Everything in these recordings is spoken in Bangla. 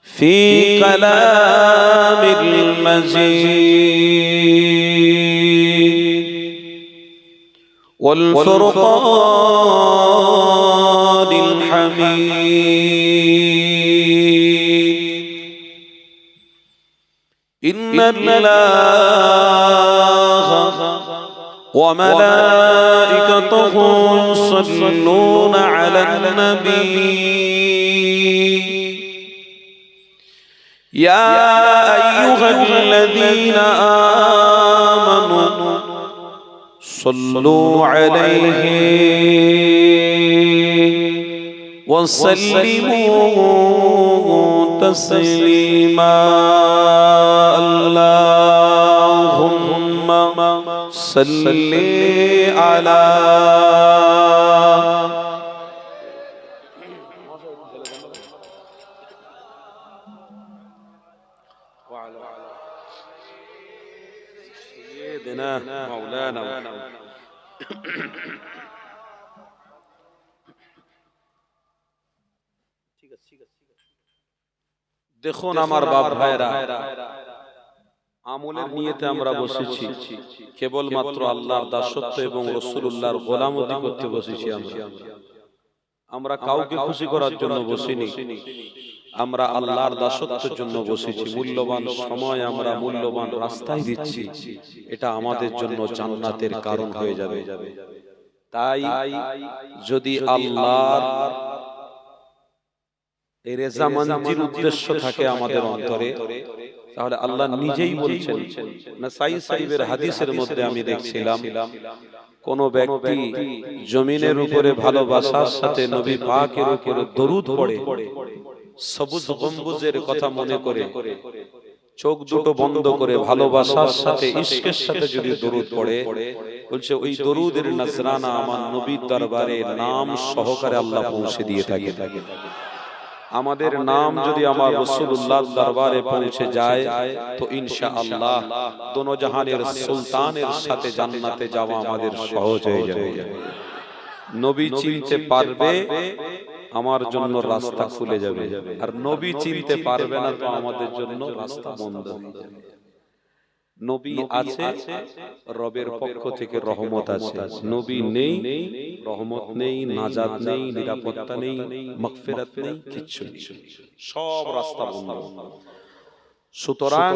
في كلام المجيد والفرقان الحميد إن الله وملائكته يصلون على النبي يا أيها الذين آمنوا صلوا عليه وسلموا تسليما اللهم صل على سيدنا مولانا দেখুন আমার বাপ ভাইরা, আমলের নিয়তে আমরা বসেছি কেবলমাত্র আল্লাহর দাসত্ব এবং রাসূলুল্লাহর গোলামতি করতে বসেছি। আমরা কাউকে খুশি করার জন্য বসিনি, আমরা আল্লাহর দাসত্বের জন্য বসেছি। মূল্যবান সময় আমরা মূল্যবান রাস্তায় দিচ্ছি, এটা আমাদের জন্য জান্নাতের কারণ হয়ে যাবে। তাই যদি আল্লাহর এই রেজামন্দির উদ্দেশ্য থাকে আমাদের অন্তরে, তাহলে আল্লাহ নিজেই বলছেন। নাসাঈ সাহেবের হাদিসের মধ্যে আমি দেখছিলাম, কোন ব্যক্তি জমিনের উপরে ভালোবাসার সাথে নবী পাকের উপরে দরুদ পড়ে, সবুজ গম্বুজের কথা মনে করে চোখ দুটো বন্ধ করে ভালোবাসার সাথে ইশকের সাথে যদি দরুদ পড়ে, বলছে ওই দরুদের নজরানা আমার নবীর দরবারে নাম সহকারে আল্লাহ পৌঁছে দিয়ে থাকে। আমাদের নাম যদি আমার রাসূলুল্লাহর দরবারে পৌঁছে যায় তো ইনশাআল্লাহ দোনো জাহানের সুলতানের সাথে জান্নাতে যাওয়া আমাদের সহজ হয়ে যাবে। নবী চিনতে পারবে, আমার জন্য রাস্তা খুলে যাবে, আর নবী চিনতে পারবে না তো আমাদের জন্য রাস্তা বন্ধ হয়ে যাবে। নবী আছে, রবের পক্ষ থেকে রহমত আছে। নবী নেই, রহমত নেই, নাজাত নেই, নিরাপত্তা নেই, মাগফিরাত নেই, কিচ্ছু নেই, সব রাস্তা বন্ধ। সুতরাং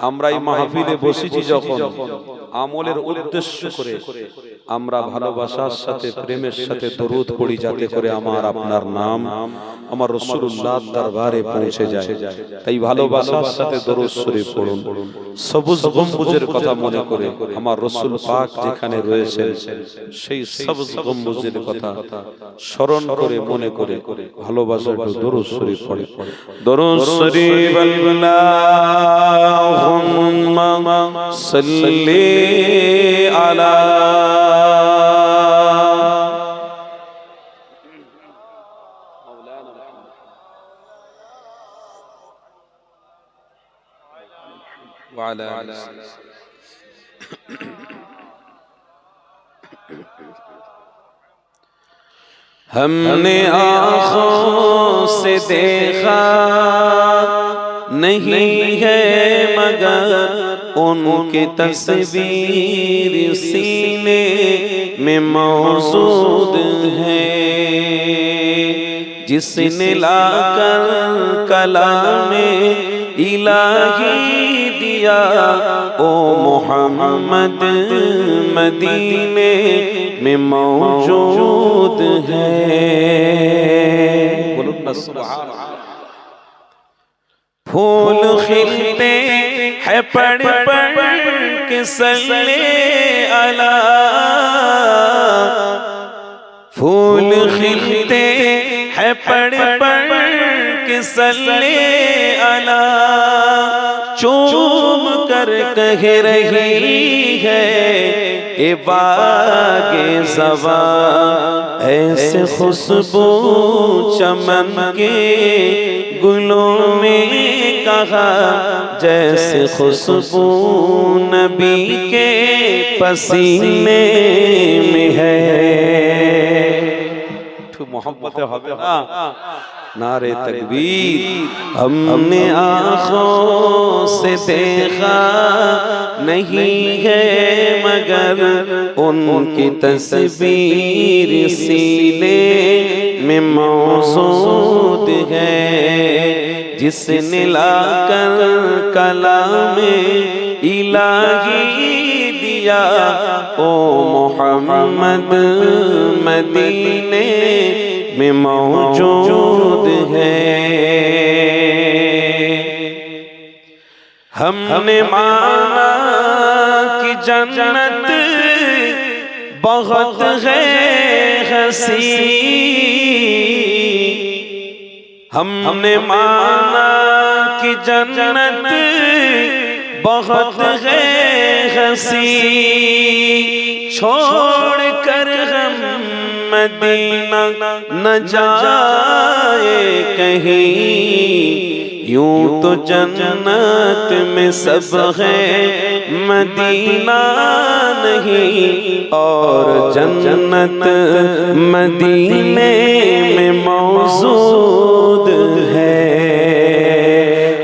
আমরা এই মাহফিলে বসেছি যখন আমলের উদ্দেশ্য করে আমরা ভালোবাসার সাথে প্রেমের সাথে দরুদ পড়ি, যাতে করে আমার আপনার নাম আমার রাসূলুল্লাহর দরবারে পৌঁছে যায়। তাই ভালোবাসার সাথে দরুদ শরীফ পড়ুন, সবুজ গম্বুজের কথা মনে করে আমার রাসূল পাক যেখানে রয়েছেন সেই সবুজ গম্বুজের কথা স্মরণ করে মনে করে ভালোবাসার দরুদ শরীফ পড়ে। দরুদ শরীফ আল্লাহুম্মা সাল্লি আলা وعلى آله हमने आँखों से देखा नहीं है मगर उनकी तस्वीर सीने में मौजूद है, जिसने लाकर कलामे इलाही दिया ओ मोहम्मद मदीने में मौजूद है। बोलो ना सुभान अल्लाह। फूल खिलते हैं पड़ पड़ के सल्ले अला, फूल खिलते हैं पड़ पड़ के सल्ले अला, चूम कर कह रही है ए बागे ज़वा, ऐसे खुशबू चमन के गुलों में कहा, जैसे खुशबू नबी के पसीने में है। मोहब्बत হবে না, नारे तकबीर। हमने आँखों से देखा नहीं है मगर उनकी तस्वीर सीने में मौजूद है। जिसने लाकर कलामे इलाही दिया ओ मोहम्मद मदीने में मौजूद है। हमने माना कि जन्नत बहुत है हंसी, हमने माना कि जन्नत बहुत है हंसी, छोड़ कर हम मदीना न जाए कहीं। यूं तो जन्नत में सब है मदीना नहीं, और जन्नत मदीने में मौजूद है,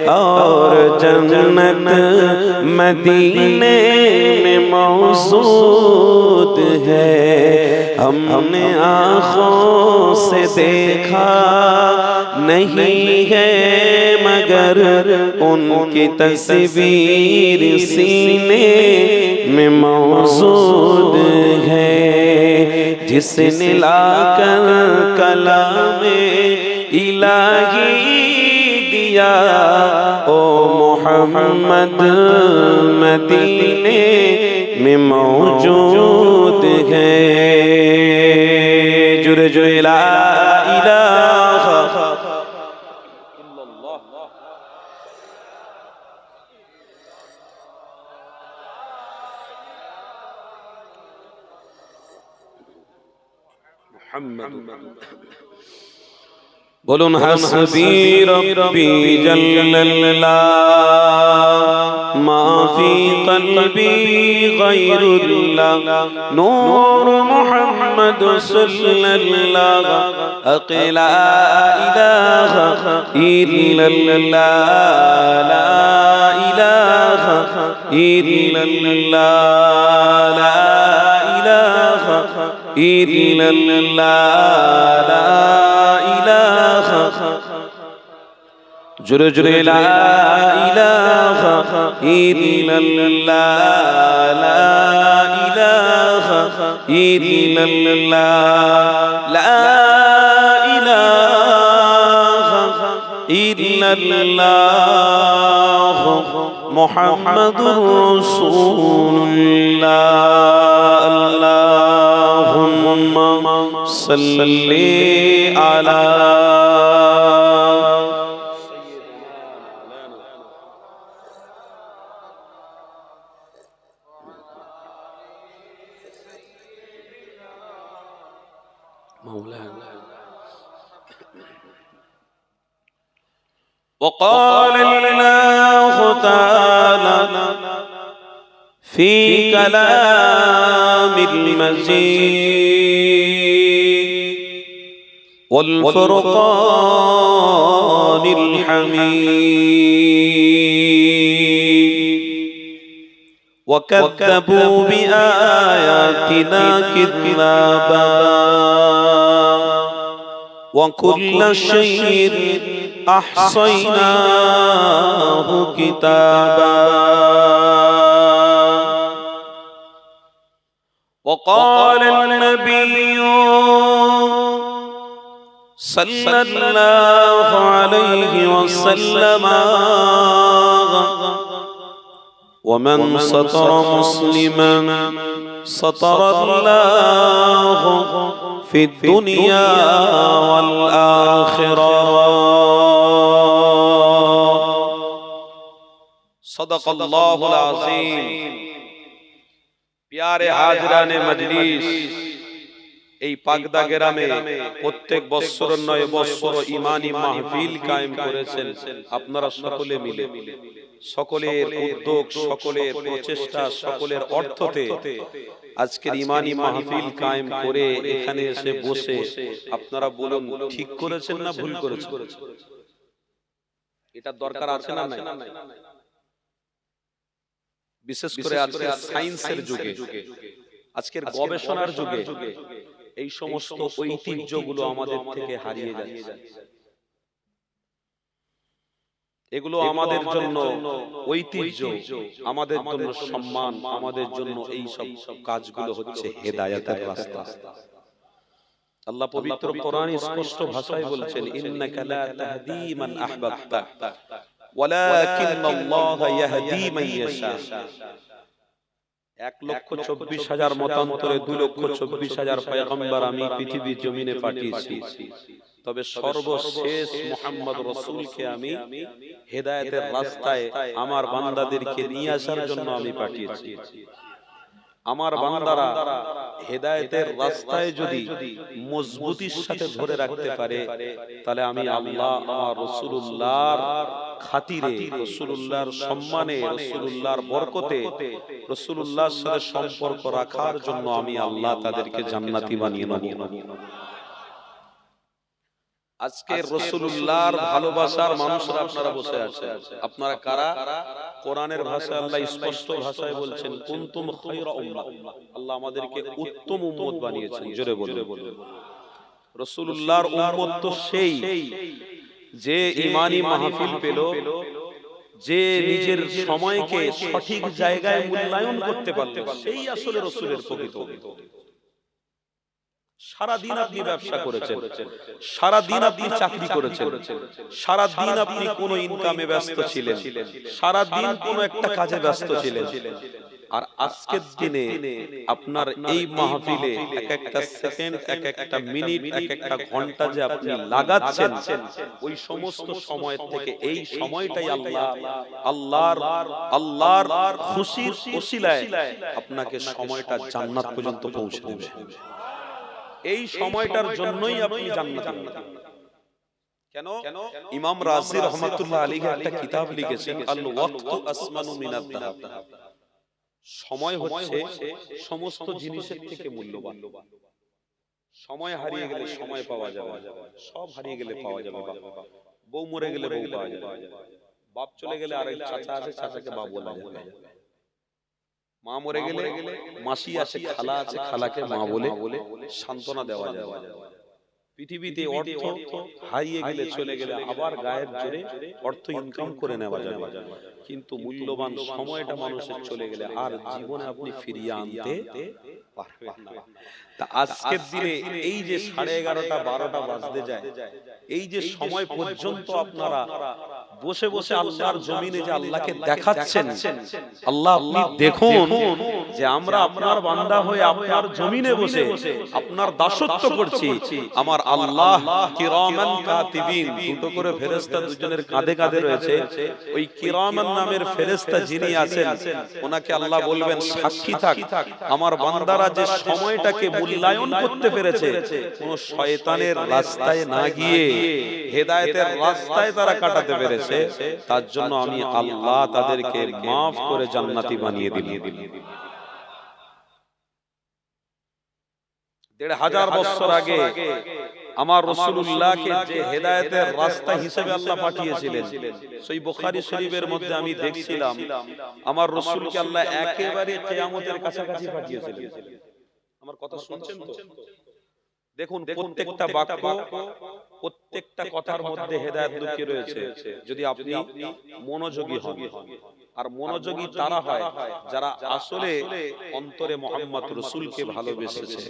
और जन्नत मदीने में मौजूद है। हमने आँखों से देखा नहीं है मगर उनकी तस्वीर सीने में मौजूद है। जिसने लाकर कलामे इलाही दिया ओ मोहम्मद मदीने में मौजूद है। जुरे जो ला इलाहा इल्लल्लाह मुहम्मद। बोलुन हस्बी रब्बी जल्लल्लाह मा फी क़ल्बी गैरुल्लाह नूर मुहम्मद सल्लल्लाह अक़ला इलाहा इल्लल्लाह ला इलाहा इल्लल्लाह ला इलाहा इल्लल्लाह ला जुरे जुरे ला इलाहा इल्लल्लाह ला इलाहा इल्लल्लाह ला इलाहा इल्लल्लाह मुहम्मदुर रसूलुल्लाह। अल्लाहुम्मा सल्ली अला وقال الله تعالى في كلام المجيد والفرقان الحميد وكذبوا بآياتنا كذابا وكل شيء أحصيناه كتابا وقال النبي صلى الله عليه وسلم ومن ستر مسلما ستر الله في الدنيا والآخرة صدق الله العظيم। प्यारे हाजराने मजलिस, এই পাগদা গ্রামে প্রত্যেক বছর নয় বছর ইমানি মাহফিল কায়েম করেছেন আপনারা সকলে মিলে। সকলের উদ্যোগ, সকলের প্রচেষ্টা, সকলের অর্থতে আজকের ইমানি মাহফিল কায়েম করে এখানে এসে বসে আপনারা বলুন ঠিক করেছেন না ভুল করেছেন? এটা দরকার আছে না নাই? বিশেষ করে আজকের সায়েন্সের যুগে, আজকের গবেষণার যুগে এই সমস্ত ঐতিহ্যগুলো আমাদের থেকে হারিয়ে যাচ্ছে। এগুলো আমাদের জন্য ঐতিহ্য, আমাদের জন্য সম্মান, আমাদের জন্য এই সব কাজগুলো হচ্ছে হেদায়েতের রাস্তা। আল্লাহ পবিত্র কোরআনে স্পষ্ট ভাষায় বলছেন, ইন্নাকা লা তাহদি মান আহবাবতা ওয়ালাকিন্নাল্লাহা ইয়াহদি মান ইয়াশা। 1,24,000 মতান্তরে 2,24,000 পয়গম্বর আমি পৃথিবীর জমিনে পাঠিয়েছি, তবে সর্বশেষ মুহাম্মদ রাসূলকে আমি হেদায়েতের রাস্তায় আমার বান্দাদেরকে নিয়ে আসার জন্য আমি পাঠিয়েছি। আমার বান্দারা হেদায়েতের রাস্তায় যদি মজবুতির সাথে ধরে রাখতে পারে, তাহলে আমি আল্লাহ আমার রাসূলুল্লাহর খাতিরে, রাসূলুল্লাহর সম্মানে, রাসূলুল্লাহর বরকতে, রাসূলুল্লাহর সাথে সম্পর্ক রাখার জন্য আমি আল্লাহ তাদেরকে জান্নাতি বানিয়ে নেব। আজকে রাসূলুল্লাহর ভালোবাসার মানুষরা আপনারা বসে আছেন, আপনারা কারা? কোরআনের ভাষায় আল্লাহ স্পষ্ট ভাষায় বলছেন, কুনতুম খায়রা উম্মাহ, আল্লাহ আমাদেরকে উত্তম উম্মত বানিয়েছেন। জোরে বলুন। রাসূলুল্লাহর উম্মত তো সেই যে ঈমানি মাহফিল পেল, যে নিজের সময়কে সঠিক জায়গায় মূল্যায়ন করতে পারল, সেই আসলে রাসূলের প্রকৃত উম্মত। সারা দিন আপনি ব্যবসা করেছেন, সারা দিন আপনি চাকরি করেছেন, সারা দিন আপনি কোনো ইনকামে ব্যস্ত ছিলেন, সারা দিন কোনো একটা কাজে ব্যস্ত ছিলেন, আর আজকের দিনে আপনার এই মাহফিলে এক একটা সেকেন্ড, এক একটা মিনিট, এক একটা ঘন্টা যে আপনি লাগাচ্ছেন, ওই সমস্ত সময় থেকে এই সময়টাই আল্লাহর খুশির ওসিলায় আপনাকে সময়টা জান্নাত পর্যন্ত পৌঁছে দেবে। এই সময়টার জন্যই আপনি জান্নাতে। কেন? ইমাম রাজি রাহমাতুল্লাহ আলাইহি একটা কিতাব লিখেছেন, আল ওয়াক্তু আসমানু মিনাদ যাহাব। সময় হচ্ছে সমস্ত জিনিসের থেকে মূল্যবান। সময় হারিয়ে গেলে সময় পাওয়া যাবে, সব হারিয়ে গেলে পাওয়া যাবে। বউ মরে গেলে বউ পাওয়া যাবে, বাপ চলে গেলে আরেক চাচা আছে, চাচাকে বাপ বলা যাবে। মা মরে গেলে মাসি আছে, খালা আছে, খালাকে মা বলে সান্ত্বনা দেওয়া যাবে। পৃথিবীতে অর্থ হারিয়ে গেলে, চলে গেলে আবার গায়ের জোরে অর্থ ইনকাম করে নেওয়া যাবে, কিন্তু মূল্যবান সময়টা মানুষের চলে গেলে আর জীবনে আপনি ফিরিয়ে আনতে পারবেন না। তা আজকের দিনে এই যে 11:30 12টা বাজতে যায়, এই যে সময় পর্যন্ত আপনারা বসে বসে আল্লাহর জমিনে যে আল্লাহকে দেখাচ্ছেন, আল্লাহ আপনি দেখুন যে আমরা আপনার বান্দা হয়ে আপনার জমিনে বসে আপনার দাসত্ব করছি। আমার আল্লাহ কিরামান কাতিবিন, দুটো করে ফেরেশতা দুজনের কাঁধে কাঁধে রয়েছে। ওই কিরামান নামের ফেরেশতা যিনি আছেন, ওনাকে আল্লাহ বলবেন সাক্ষী থাক, আমার বান্দারা যে সময়টাকে মূল্যায়ন করতে পেরেছে, কোন শয়তানের রাস্তায় না গিয়ে হেদায়েতের রাস্তায় তারা কাটাতে পেরেছে, তার জন্য আমি আল্লাহ তাদেরকে মাফ করে জান্নাতি বানিয়ে দিলাম। ১৫০০ বছর আগে আমার রাসূলুল্লাহকে যে হেদায়েতের রাস্তা হিসেবে আল্লাহ পাঠিয়েছিলেন, সেই বুখারী শরীফের মধ্যে আমি দেখছিলাম আমার রাসূলকে আল্লাহ একেবারে কিয়ামতের কাছাকাছি পাঠিয়েছিলেন। আমার কথা শুনছেন তো? দেখুন প্রত্যেকটা বাক্য, প্রত্যেকটা কথার মধ্যে হেদায়েত লুকিয়ে রয়েছে, যদি আপনি মনোযোগী হন। আর মনোযোগী তারা হয় যারা আসলে অন্তরে মুহাম্মদ রাসূলকে ভালোবেসেছে,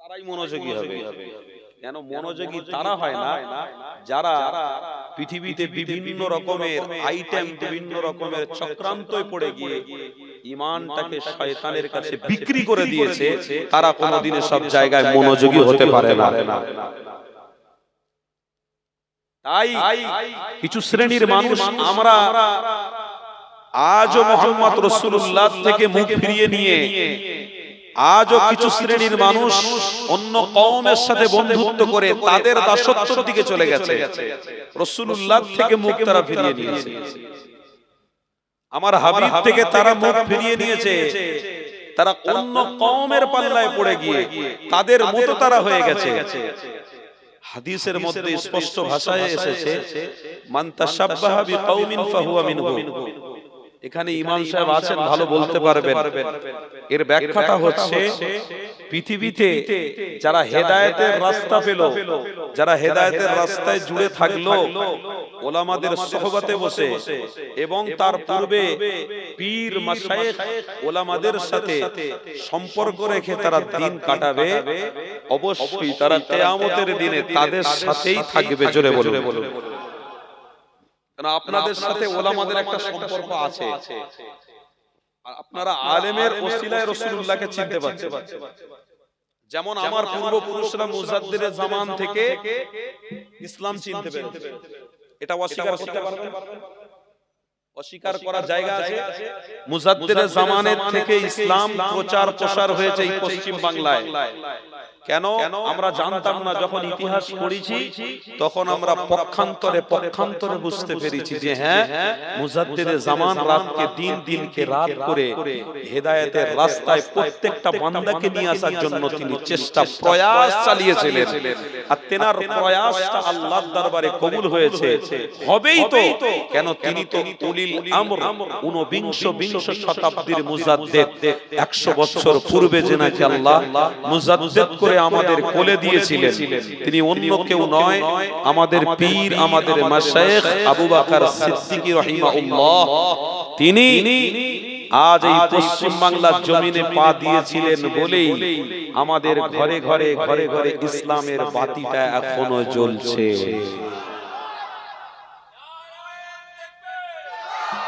তারাই মনোযোগী হবে। কেন মনোযোগী তারা হয় না যারা পৃথিবীতে বিভিন্ন রকমের আইটেম, বিভিন্ন রকমের চক্রান্তয় পড়ে গিয়ে ঈমানটাকে শয়তানের কাছে বিক্রি করে দিয়েছে, তারা কোনোদিন সব জায়গায় মনোযোগী হতে পারে না। তাই কিছু শ্রেণীর মানুষ আমরা আজও মুহাম্মদ রাসূলুল্লাহ থেকে মুখ ফিরিয়ে নিয়ে আজও কিছু শ্রেণীর মানুষ অন্য কওমের সাথে বন্ধুত্ব করে তাদের দাসত্বের দিকে চলে গেছে, রাসূলুল্লাহ থেকে মুখ তারা ফিরিয়ে নিয়েছে। আমার হাবিব থেকে তারা মুখ ফিরিয়ে নিয়েছে, তারা অন্য কওমের পাল্লায় পড়ে গিয়ে তাদের মতো তারা হয়ে গেছে। হাদিসের মধ্যে স্পষ্ট ভাষায় এসেছে, মান তাশাব্বাহা বিকাউমিন ফাহুয়া মিনহু। এখানে ইমাম সাহেব আছেন, ভালো বলতে পারবেন। এর ব্যাখ্যাটা হচ্ছে, পৃথিবীতে যারা হেদায়েতের রাস্তা পেল, যারা হেদায়েতের রাস্তায় জুড়ে থাকলো, ওলামাদের সোহবতে বসে এবং তার পূর্বে পীর মাশায়েখ ওলামাদের সাথে সম্পর্ক রেখে তারা দিন কাটাবে, অবশ্যই তারা কিয়ামতের দিনে তাদের সাথেই থাকবে। জোরে বলুন। কারণ আপনাদের সাথে ওলামাদের একটা সম্পর্ক আছে। আপনারা আলেমের ওসিলায় রাসূলুল্লাহকে চিনতে পারছেন। যেমন আমার পূর্বপুরুষরা মুজাদ্দিদের জামান থেকে ইসলাম চিনতে পেরেছে। এটা অস্বীকার করতে পারবেন? অস্বীকার করার জায়গা আছে? মুজাদ্দিদের জামানের থেকে ইসলাম প্রচার হয়েছে এই পশ্চিম বাংলায়। কেন? আমরা জানতাম না। যখন ইতিহাস পড়েছি তখন আমরা পক্ষান্তরে বুঝতে পেরেছি যে হ্যাঁ, মুজাদ্দিদের জামান রাতকে দিনকে রাত করে হেদায়েতের রাস্তায় প্রত্যেকটা বান্দাকে নিয়ে আসার জন্য তিনি প্রয়াস চালিয়েছিলেন। আর তেনার প্রয়াসটা আল্লাহর দরবারে কবুল হয়েছে, হবেই তো। কেন? তিনি তো উলিল আমর, ঊনবিংশ শতাব্দীর মুজাদ্দিদ। 100 বছর পূর্বে যে নাকি আল্লাহ মুজাদ্দিদ করে আমাদের কোলে দিয়েছিলেন, তিনি অন্য কেউ নয়, আমাদের পীর, আমাদের মাশায়েখ আবু বকর সিদ্দিকী রাহিমাহুল্লাহ। তিনি আজ এই পশ্চিম বাংলার জমিনে পা দিয়েছিলেন বলেই আমাদের ঘরে ঘরে ইসলামের বাতিটা এখনো জ্বলছে।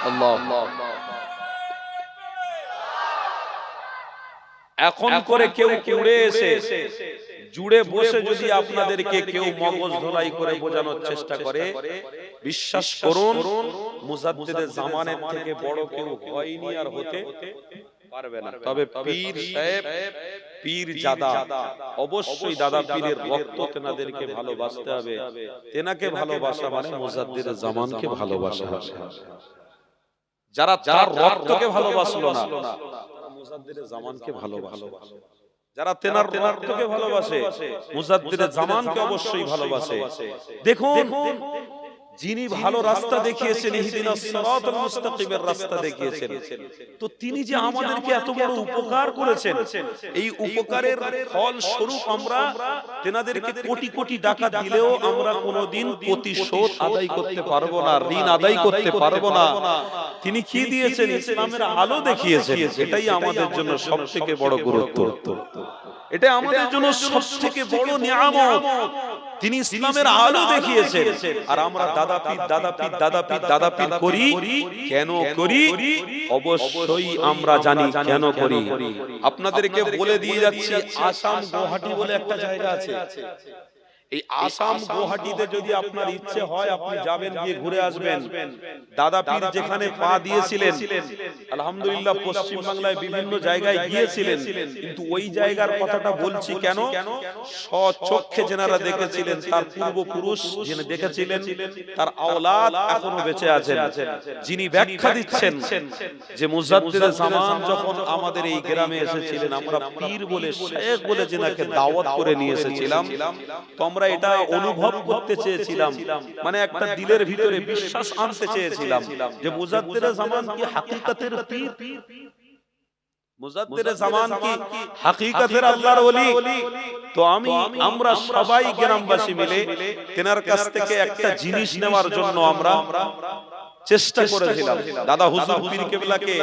আল্লাহ। এখন করে কেউ উড়ে এসে জুড়ে বসে যদি আপনাদেরকে কেউ মগজ ধোলাই করে বোঝানোর চেষ্টা করে, বিশ্বাস করুন মুজাদ্দিদের জামানের থেকে বড় কেউ হয়নি আর হতে পারবে না। তবে পীর সাহেব, পীর জাদা, অবশ্যই দাদা পীরের রক্ত তেনাদেরকে ভালোবাসতে হবে। তেনাকে ভালোবাসা মানে মুজাদ্দিদের জামানকে ভালোবাসা। যারা তার রক্তকে ভালোবাসলো না, মুজাদ্দিদের জামানকে ভালোবাসে। যারা তেনার রক্তকে ভালোবাসে, মুজাদ্দিদের জামানকে অবশ্যই ভালোবাসে। দেখুন, যিনি ভালো রাস্তা দেখিয়েছেন, ইহদিনাস সিরাতাল মুস্তাকিমের রাস্তা দেখিয়েছেন, তো তিনি যে আমাদেরকে এত বড় উপকার করেছেন, এই উপকারের ফল স্বরূপ আমরা তেনাদেরকে কোটি কোটি টাকা দিলেও আমরা কোনোদিন প্রতিশোধ আদায় করতে পারবো না, ঋণ আদায় করতে পারবো না। তিনি কি দিয়েছেন? ইসলামের আলো দেখিয়েছেন। এটাই আমাদের জন্য সবথেকে বড় গুরুত্ব, এটা আমাদের জন্য সবথেকে বড় নিয়ামত। তিনি ইসলামের আলো দেখিয়েছেন, আর আমরা দাদা পীর করি। কেন করি? অবশ্যই আমরা জানি কেন করি। আপনাদেরকে বলে দিয়ে যাচ্ছি, আসাম গুয়াহাটি বলে একটা জায়গা আছে। এই আসাম গুয়াহাটিতে যদি আপনার ইচ্ছে হয় আপনি যাবেন, গিয়ে ঘুরে আসবেন। দাদা পীর যেখানে পা দিয়েছিলেন, আলহামদুলিল্লাহ পশ্চিম বাংলায় বিভিন্ন জায়গায় গিয়েছিলেন, কিন্তু ওই জায়গার কথাটা বলছি কেন? স্বচক্ষে যেনারা দেখেছিলেন, তার পূর্বপুরুষ যিনি দেখেছিলেন, তার আওলাদ এখনো বেঁচে আছেন, যিনি ব্যাখ্যা দিচ্ছেন যে মুজাদ্দিদের জামান যখন আমাদের এই গ্রামে এসেছিলেন, আমরা পীর বলে, শেখ বলে যেনাকে দাওয়াত করে নিয়ে এসেছিলাম, তো আমরা এটা অনুভব করতে চেয়েছিলাম, মানে একটা দিলের ভিতরে বিশ্বাস আনতে চেয়েছিলাম যে মুজাদ্দিদের জামান কি হাকিকতের পীর, মুজাদ্দিদের জামান কি হাকিকতের আল্লাহর ওলি। তো আমরা সবাই গ্রামবাসী মিলে তেনার কাছ থেকে একটা জিনিস নেওয়ার জন্য আমরা চেষ্টা করেছিলাম। দাদা হুজুর পীর কেবলাকে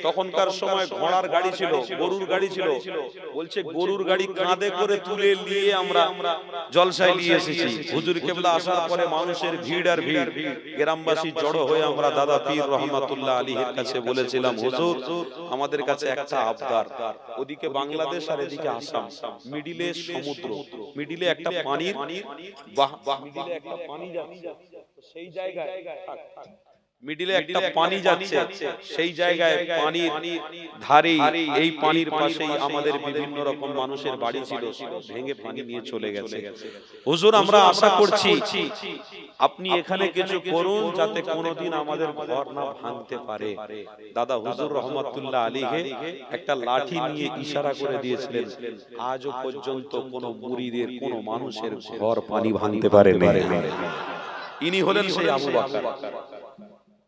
তখনকার সময় ঘোড়ার গাড়ি ছিল, গরুর গাড়ি ছিল, বলছে গরুর গাড়ি কাঁধে করে তুলে নিয়ে আমরা জলসায় নিয়ে এসেছি। হুজুর কেবলা আসার পরে মানুষের ভিড় আর ভিড়, গ্রামবাসী জড়ো হয়ে আমরা দাদা পীর রহমাতুল্লাহ আলাইহির কাছে বলেছিলাম, হুজুর আমাদের কাছে একটা আবদার, ওদিকে বাংলাদেশ আর এদিকে আসাম, মিডিলে সমুদ্র, মিডিলে একটা পানির মিডিলে একটা পানি যাচ্ছে, সেই জায়গায় মিডিলে একটা পানি যাচ্ছে, সেই জায়গায় পানির ধারে এই পানির পাশেই আমাদের বিভিন্ন রকম মানুষের বাড়ি ছিল, ভেঙে পানি নিয়ে চলে গেছে। হুজুর আমরা আশা করছি আপনি এখানে কিছু করুন যাতে কোনোদিন আমাদের ঘর না ভাঙতে পারে। দাদা হুজুর রহমাতুল্লাহ আলাইহি একটা লাঠি নিয়ে ইশারা করে দিয়েছিলেন, আজও পর্যন্ত কোনো মুরিদের কোনো মানুষের ঘর পানি ভাঙতে পারে না। ইনি হলেন সেই আবু বকর,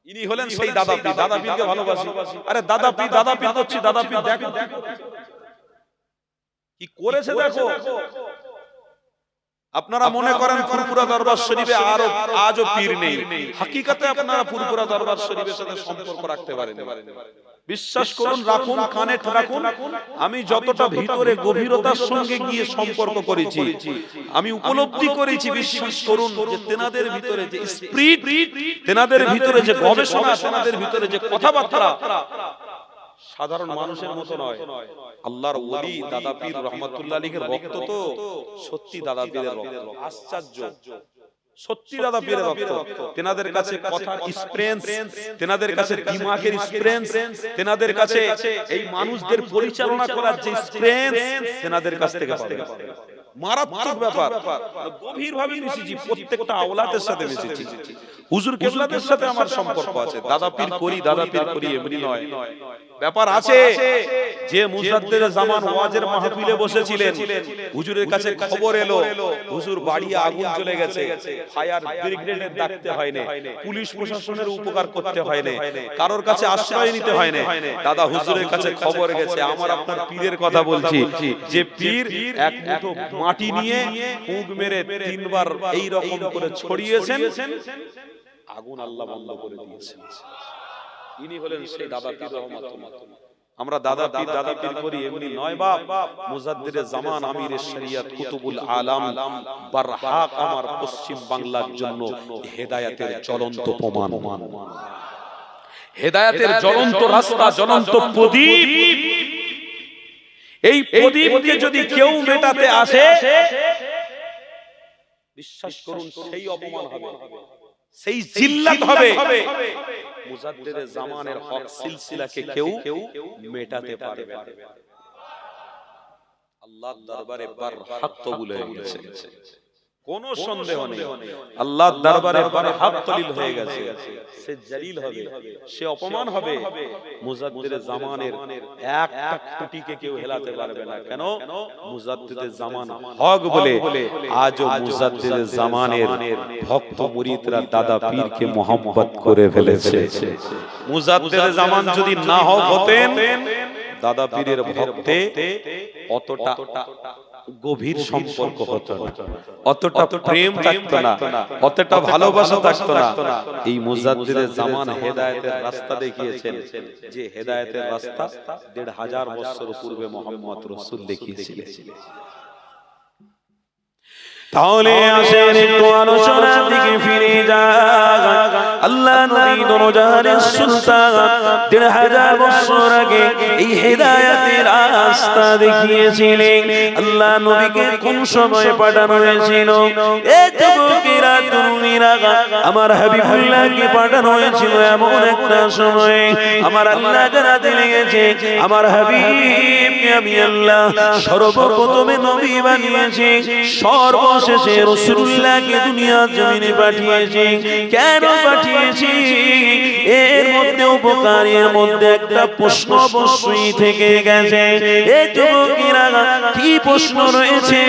ইনি হলেন সেই দাদা পীর। দাদা পীরকে ভালোবাসি। আরে দাদা পীর করছি, দাদা পীর দেখো কি করেছে দেখো। আপনারা মনে করেন ফুরফুরা দরবার শরীফে আজও পীর নেই, হাকিকাতে আপনারা ফুরফুরা দরবার শরীফের সাথে সম্পর্ক রাখতে পারেন। বিশ্বাস করুন, রাখুন, কানে রাখুন। আমি যতটা ভিতরে গভীরতার সঙ্গে গিয়ে সম্পর্ক করেছি, আমি উপলব্ধি করেছি, বিশ্বাস করুন যে তেনাদের ভিতরে যে স্পিরিট, তেনাদের ভিতরে যে গবেষণা, তেনাদের ভিতরে যে কথাবার্তা সাধারণ মানুষের মতো নয়। আল্লাহর ওলি দাদা পীর রহমাতুল্লাহ আলাইহির রক্ত তো সত্যি দাদা পীরের রক্ত, আশ্চর্য সত্যি দাদা পীরের রক্ত। তেনাদের কাছে কথার এক্সপেরিয়েন্স, তেনাদের কাছে দিমাগের এক্সপেরিয়েন্স, তেনাদের কাছে এই মানুষদের পরিচালনা করার যে এক্সপেরিয়েন্স তেনাদের কাছ থেকে পাবে। মারাত্মক ব্যাপার। গভীরভাবে মিশেছি, প্রত্যেকটা আওলাদের সাথে মিশেছি। হুজুর কেবলাদের সাথে আমার সম্পর্ক আছে। দাদা পীর করি এমনি নয়, ব্যাপার আছে। যে মুজাদ্দিদে জামান ওয়াজের মাহফিলে বসেছিলেন, হুজুরের কাছে খবর এলো হুজুর বাড়ি আগুন জ্বলে গেছে, ফায়ার ব্রিগেডের ডাকতে হয় না, পুলিশ প্রশাসনের উপকার করতে হয় না, কারোর কাছে আশ্রয় নিতে হয় না। দাদা হুজুরের কাছে খবর গেছে, আমার আপনার পীরের কথা বলছি, যে পীর এক মুঠো মাটি নিয়ে ফুঁক মেরে 3 বার এই রকম করে ছড়িয়েছেন, আগুন আল্লাহ বন্ধ করে দিয়েছেন। ইনি হলেন সেই দাদা পীর রহমাতুল্লাহ। আমরা দাদা পীর করি এমনি নয় বাপ। মুজাদ্দিদে জামান, আমিরে শরিয়ত, কুতুবুল আলাম, বারহাক আমার পশ্চিম বাংলার জন্য হেদায়েতের জ্বলন্ত প্রমাণ, হেদায়েতের জ্বলন্ত রাস্তা, জ্বলন্ত প্রদীপ। এই প্রদীপকে যদি কেউ মেটাতে আসে, বিশ্বাস করুন সেই অপমান হবে, সেই জিল্লাত হবে। মুজাদ্দিদে জামানের হক সিলসিলাকে কেউ মেটাতে পারবে না। আল্লাহর দরবারে বারহাক কবুল হয়ে গেছে, কোনো সন্দেহ নেই। আল্লাহর দরবারে বারহাক কলিল হয়ে গেছে। সে জলিল হবে, সে অপমান হবে। মুজাদ্দিদে জামানের একটা খুঁটিকে কেউ হেলাতে পারবে না। কেন? মুজাদ্দিদে জামান হক বলে আজও মুজাদ্দিদে জামানের ভক্ত মুরিদরা দাদা পীরকে মোহাম্মত করে ফেলেছে। মুজাদ্দিদে জামান যদি না হতেন, দাদা পীরের ভক্তে অতটা গভীর সম্পর্ক হতো না, অতটা প্রেম থাকতো না, অতটা ভালোবাসা থাকতো না। এই মুজাদ্দিদে জামান হেদায়েতের রাস্তা দেখিয়েছেন, যে হেদায়েতের রাস্তা 1500 বছর পূর্বে মুহাম্মদ রাসূল দেখিয়েছিলেন। তাহলে আসেন একটু আলোচনার দিকে ফিরে যাই। আল্লাহ নবী দোজাহানের সুলতান 1500 বছর আগে এই হেদায়েতের রাস্তা দেখিয়েছিলেন। আল্লাহ নবীকে কোন সময় পাঠানো হয়েছিল? এই যুবকেরা, তরুণীরা, আমার হাবিবুল্লাহকে পাঠানো হয়েছিল এমন একটা সময়ে। আমার আল্লাহ জানাতে লেগেছে, আমার হাবিবকে আমি আল্লাহ সর্বপ্রথমে নবী বানিয়েছি, শেষে রাসূলুল্লাহকে দুনিয়ার জমিনে পাঠিয়েছি। কেন পাঠিয়েছি? এর মধ্যে উপকার, এর মধ্যে একটা প্রশ্ন অবশ্যই থেকে গেছে। এই যুবকেরা, কি প্রশ্ন রয়েছে?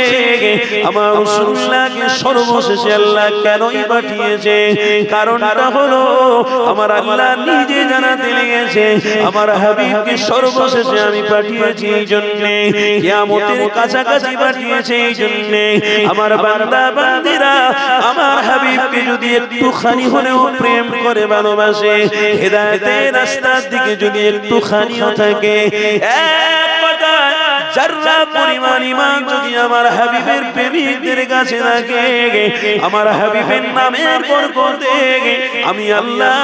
আমার রাসূলুল্লাহকে সর্বশেষে আল্লাহ কেনই পাঠিয়েছে? কারণটা হলো আমার আল্লাহ নিজে জানাতে লেগেছে, আমার হাবিবকে সর্বশেষে আমি পাঠিয়েছি এই জন্য, কিয়ামতের কাছাকাছি পাঠিয়েছি এই জন্য। আমার বান্দা বান্দিরা আমার হাবিবকে যদি একটুখানি হলেও প্রেম করে ভালোবাসে, হেদায়েতের রাস্তার দিকে যদি একটুখানিও থাকে, এক কথায় যারা পরিমাণ ঈমান যদি আমার হাবিবের প্রেমিকদের কাছে থাকে, আমার হাবিবের নামের বরকতে আমি আল্লাহ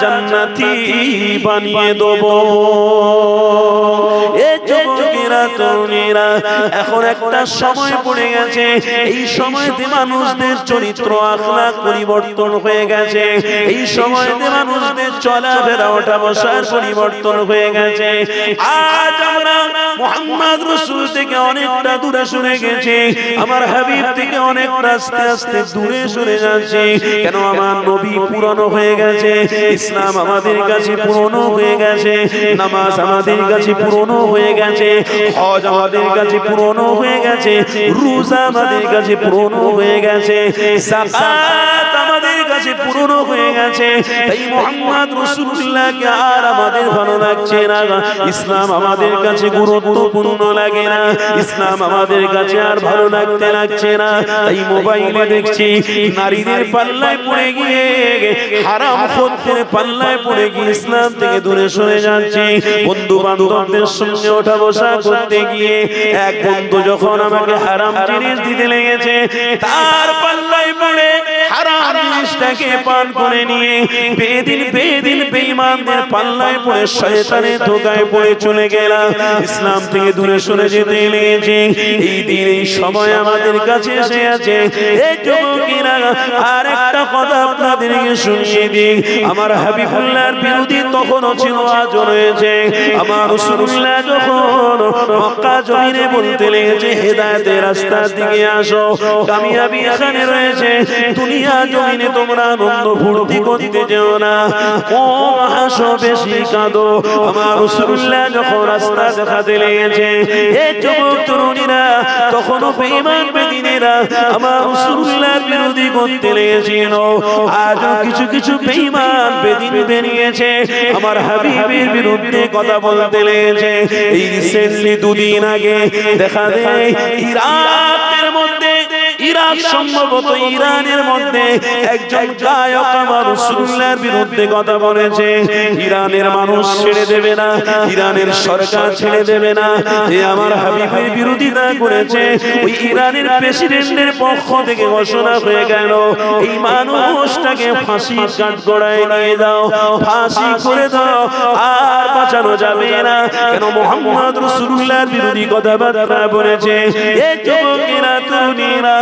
জান্নাতি বানিয়ে দেব। এই যুবকেরা তরুণীরা, এখন একটা সময় পড়ে গেছে, এই সময়তে মানুষদের চরিত্র আখলাক পরিবর্তন হয়ে গেছে, এই সময়তে মানুষদের চলাফেরা ওঠা বসার পরিবর্তন হয়ে গেছে। আজ আমরা মুহাম্মদ রাসূল থেকে অনেকটা দূরে সরে গেছি, আমার হাবিব থেকে অনেকটা আস্তে আস্তে দূরে সরে যাচ্ছি। কেন? আমার নবী পুরানো হয়ে গেছে, ইসলাম আমাদের কাছে পুরনো হয়ে গেছে, নামাজ আমাদের কাছে পুরনো হয়ে গেছে, হজ আমাদের কাছে পুরনো হয়ে গেছে, রোজা আমাদের কাছে পুরনো হয়ে গেছে, যাকাত আমাদের কাছে পুরনো হয়ে গেছে। তাই মুহাম্মদ রাসূলুল্লাহকে আর আমাদের ভালো লাগছে না, ইসলাম আমাদের কাছে গুরুত্বপূর্ণ লাগে না, ইসলাম আমাদের কাছে আর ভালো লাগছে না। তাই মোবাইলে দেখছি নারীদের পাল্লায় পড়ে গিয়ে, হারাম খোরদের পাল্লায় পড়ে গিয়ে ইসলাম থেকে দূরে সরে যাচ্ছি। বন্ধু বান্ধবদের সঙ্গে ওঠা বসা করতে গিয়ে এক বন্ধু যখন আমাকে হারাম জিনিস দিতে লেগেছে, তার পাল্লায় পড়ে হারাম জিনিসটাকে পান করে নিয়ে বেদিন বেঈমানদের পাল্লায় পড়ে শয়তানের ধোঁকায় পড়ে চলে গেলাম, ইসলাম থেকে দূরে সরে যেতে লেগেছে। এই দিন এই সময় আমাদের কাছে এসে আছে। এই যুবকেরা, আর একটা কথা আপনাদেরকে শুনিয়ে দিই, আমার হাবিবুল্লাহর বিরোধী তখনও ছিল, আজও রয়েছে। আমার রাসূলুল্লাহ যখন মক্কা জমিনে বলতে লেগেছে হেদায়েতের রাস্তার দিকে আসো, কামিয়াবি এখানে রয়েছে, দুনিয়া জমিনে তোমরা আনন্দ ফুর্তি করতে যেও না, কম হাসো বেশি কাঁদো। আমার রাসূলুল্লাহ যখন রাস্তা দেখাতে লেগেছে, এই যুবক তরুণীরা তখনও বেঈমান বেদিনেরা আমার রাসূলুল্লাহর বিরোধী করতে লেগেছিল। আজও কিছু কিছু বেঈমান বেদিন বেরিয়েছে, আমার হাবিবের বিরুদ্ধে কথা বলতে লেগেছে। এই রিসেন্টলি দুদিন আগে দেখা দেয় ইরাকের মধ্যে, ইরাক সম্ভবত ইরানের মধ্যে একজন গায়ক আমার রাসূলুল্লাহর বিরুদ্ধে কথা বলেছে। ইরানের মানুষ ছেড়ে দেবে না, ইরানের সরকার ছেড়ে দেবে না, যে আমার হাবিবের বিরোধিতা করেছে। ওই ইরানের প্রেসিডেন্টের পক্ষ থেকে ঘোষণা হয়ে গেল, এই মানুষটাকে ফাঁসির কাঠগড়ায় নিয়ে দাও, ফাঁসি করে দাও, আর বাঁচানো যাবে না। কেন? মুহাম্মদ রাসূলুল্লাহর বিরোধী কথাবার্তা বলেছে। এই যুবকেরা তরুণীরা,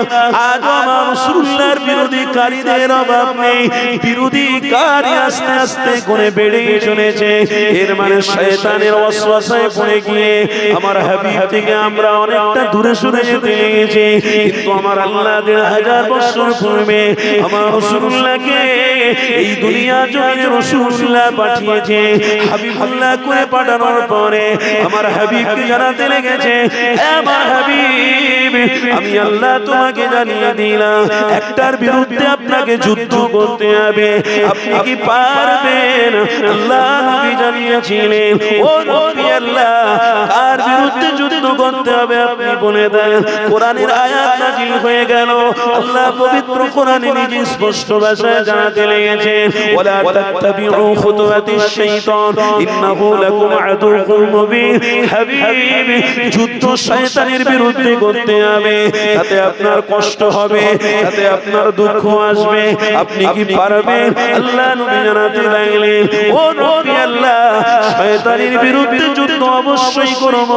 আজ আমার রাসূলুল্লাহর বিরোধীকারীদের অভাব নেই, বিরোধীকারী আস্তে আস্তে করে বেড়ে চলেছে। এর মানে শয়তানের ওয়াসওয়াসায় পড়ে গিয়ে আমার হাবিব থেকে আমরা অনেকটা দূরে সরে যেতে লেগেছি। কিন্তু আমার আল্লাহ ১৫০০ বছর পূর্বে আমার রাসূলুল্লাহকে এই দুনিয়া জমিনে রাসূলুল্লাহ পাঠিয়েছে। হাবিবুল্লাহ করে পাঠানোর পরে আমার হাবিবকে জানাতে লেগেছে, আমার হাবিব, আমি আল্লাহ তোমাকে জানিয়ে দিলাম, একটার বিরুদ্ধে আপনাকে যুদ্ধ করতে হবে, আপনি কি পারবেন? আল্লাহ নবী জানিয়েছিলেন, ও নবী আল্লাহ, কার বিরুদ্ধে যুদ্ধ করতে হবে আপনি বলে দেন। কোরআনের আয়াত নাযিল হয়ে গেল, আল্লাহ পবিত্র কোরআনে নিজে স্পষ্ট ভাষায় জানাতে লেগেছেন, ওয়ালা তাত্তাবিউ খুতুওয়াতিশ শাইতান ইন্নাহু লাকুম আদুউম মুবিন। হাবিব, যুদ্ধ শয়তানের বিরুদ্ধে করতে হবে, তাতে আপনার কষ্ট হবে, তাতে আপনার দুঃখ আসবে, আপনি কি পারবেন? আল্লাহ নবী জানাতে লাগলেন, ও নবী আল্লাহ, শয়তানের বিরুদ্ধে যুদ্ধ অবশ্যই করব,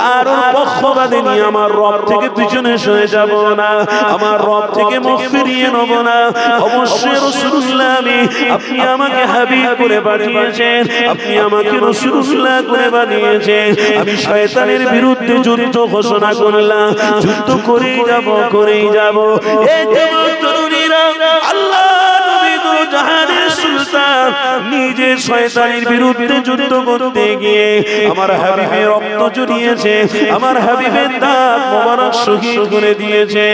কারণ পক্ষপাতে নিয়ে আমার রব থেকে পিছনে সরে যাব না, আমার রব থেকে মুখ ফিরিয়ে নেব না। অবশ্যই রাসূলুল্লাহ, আপনি আমাকে হাবিব করে পাঠিয়েছেন, আপনি আমাকে রাসূলুল্লাহ করে বানিয়েছেন, আমি শয়তানের বিরুদ্ধে যুদ্ধ ঘোষণা করলাম, যুদ্ধ করেই যাব। এই যুবক তরুণীরা, আল্লাহ নবী তো জাহানের সুলতান নিজে শয়তানের বিরুদ্ধে যুদ্ধ করতে গিয়ে আমার হাবিবের রক্ত জড়িয়েছে, আমার হাবিবের দাঁত মোবারক শহীদ করে দিয়েছে।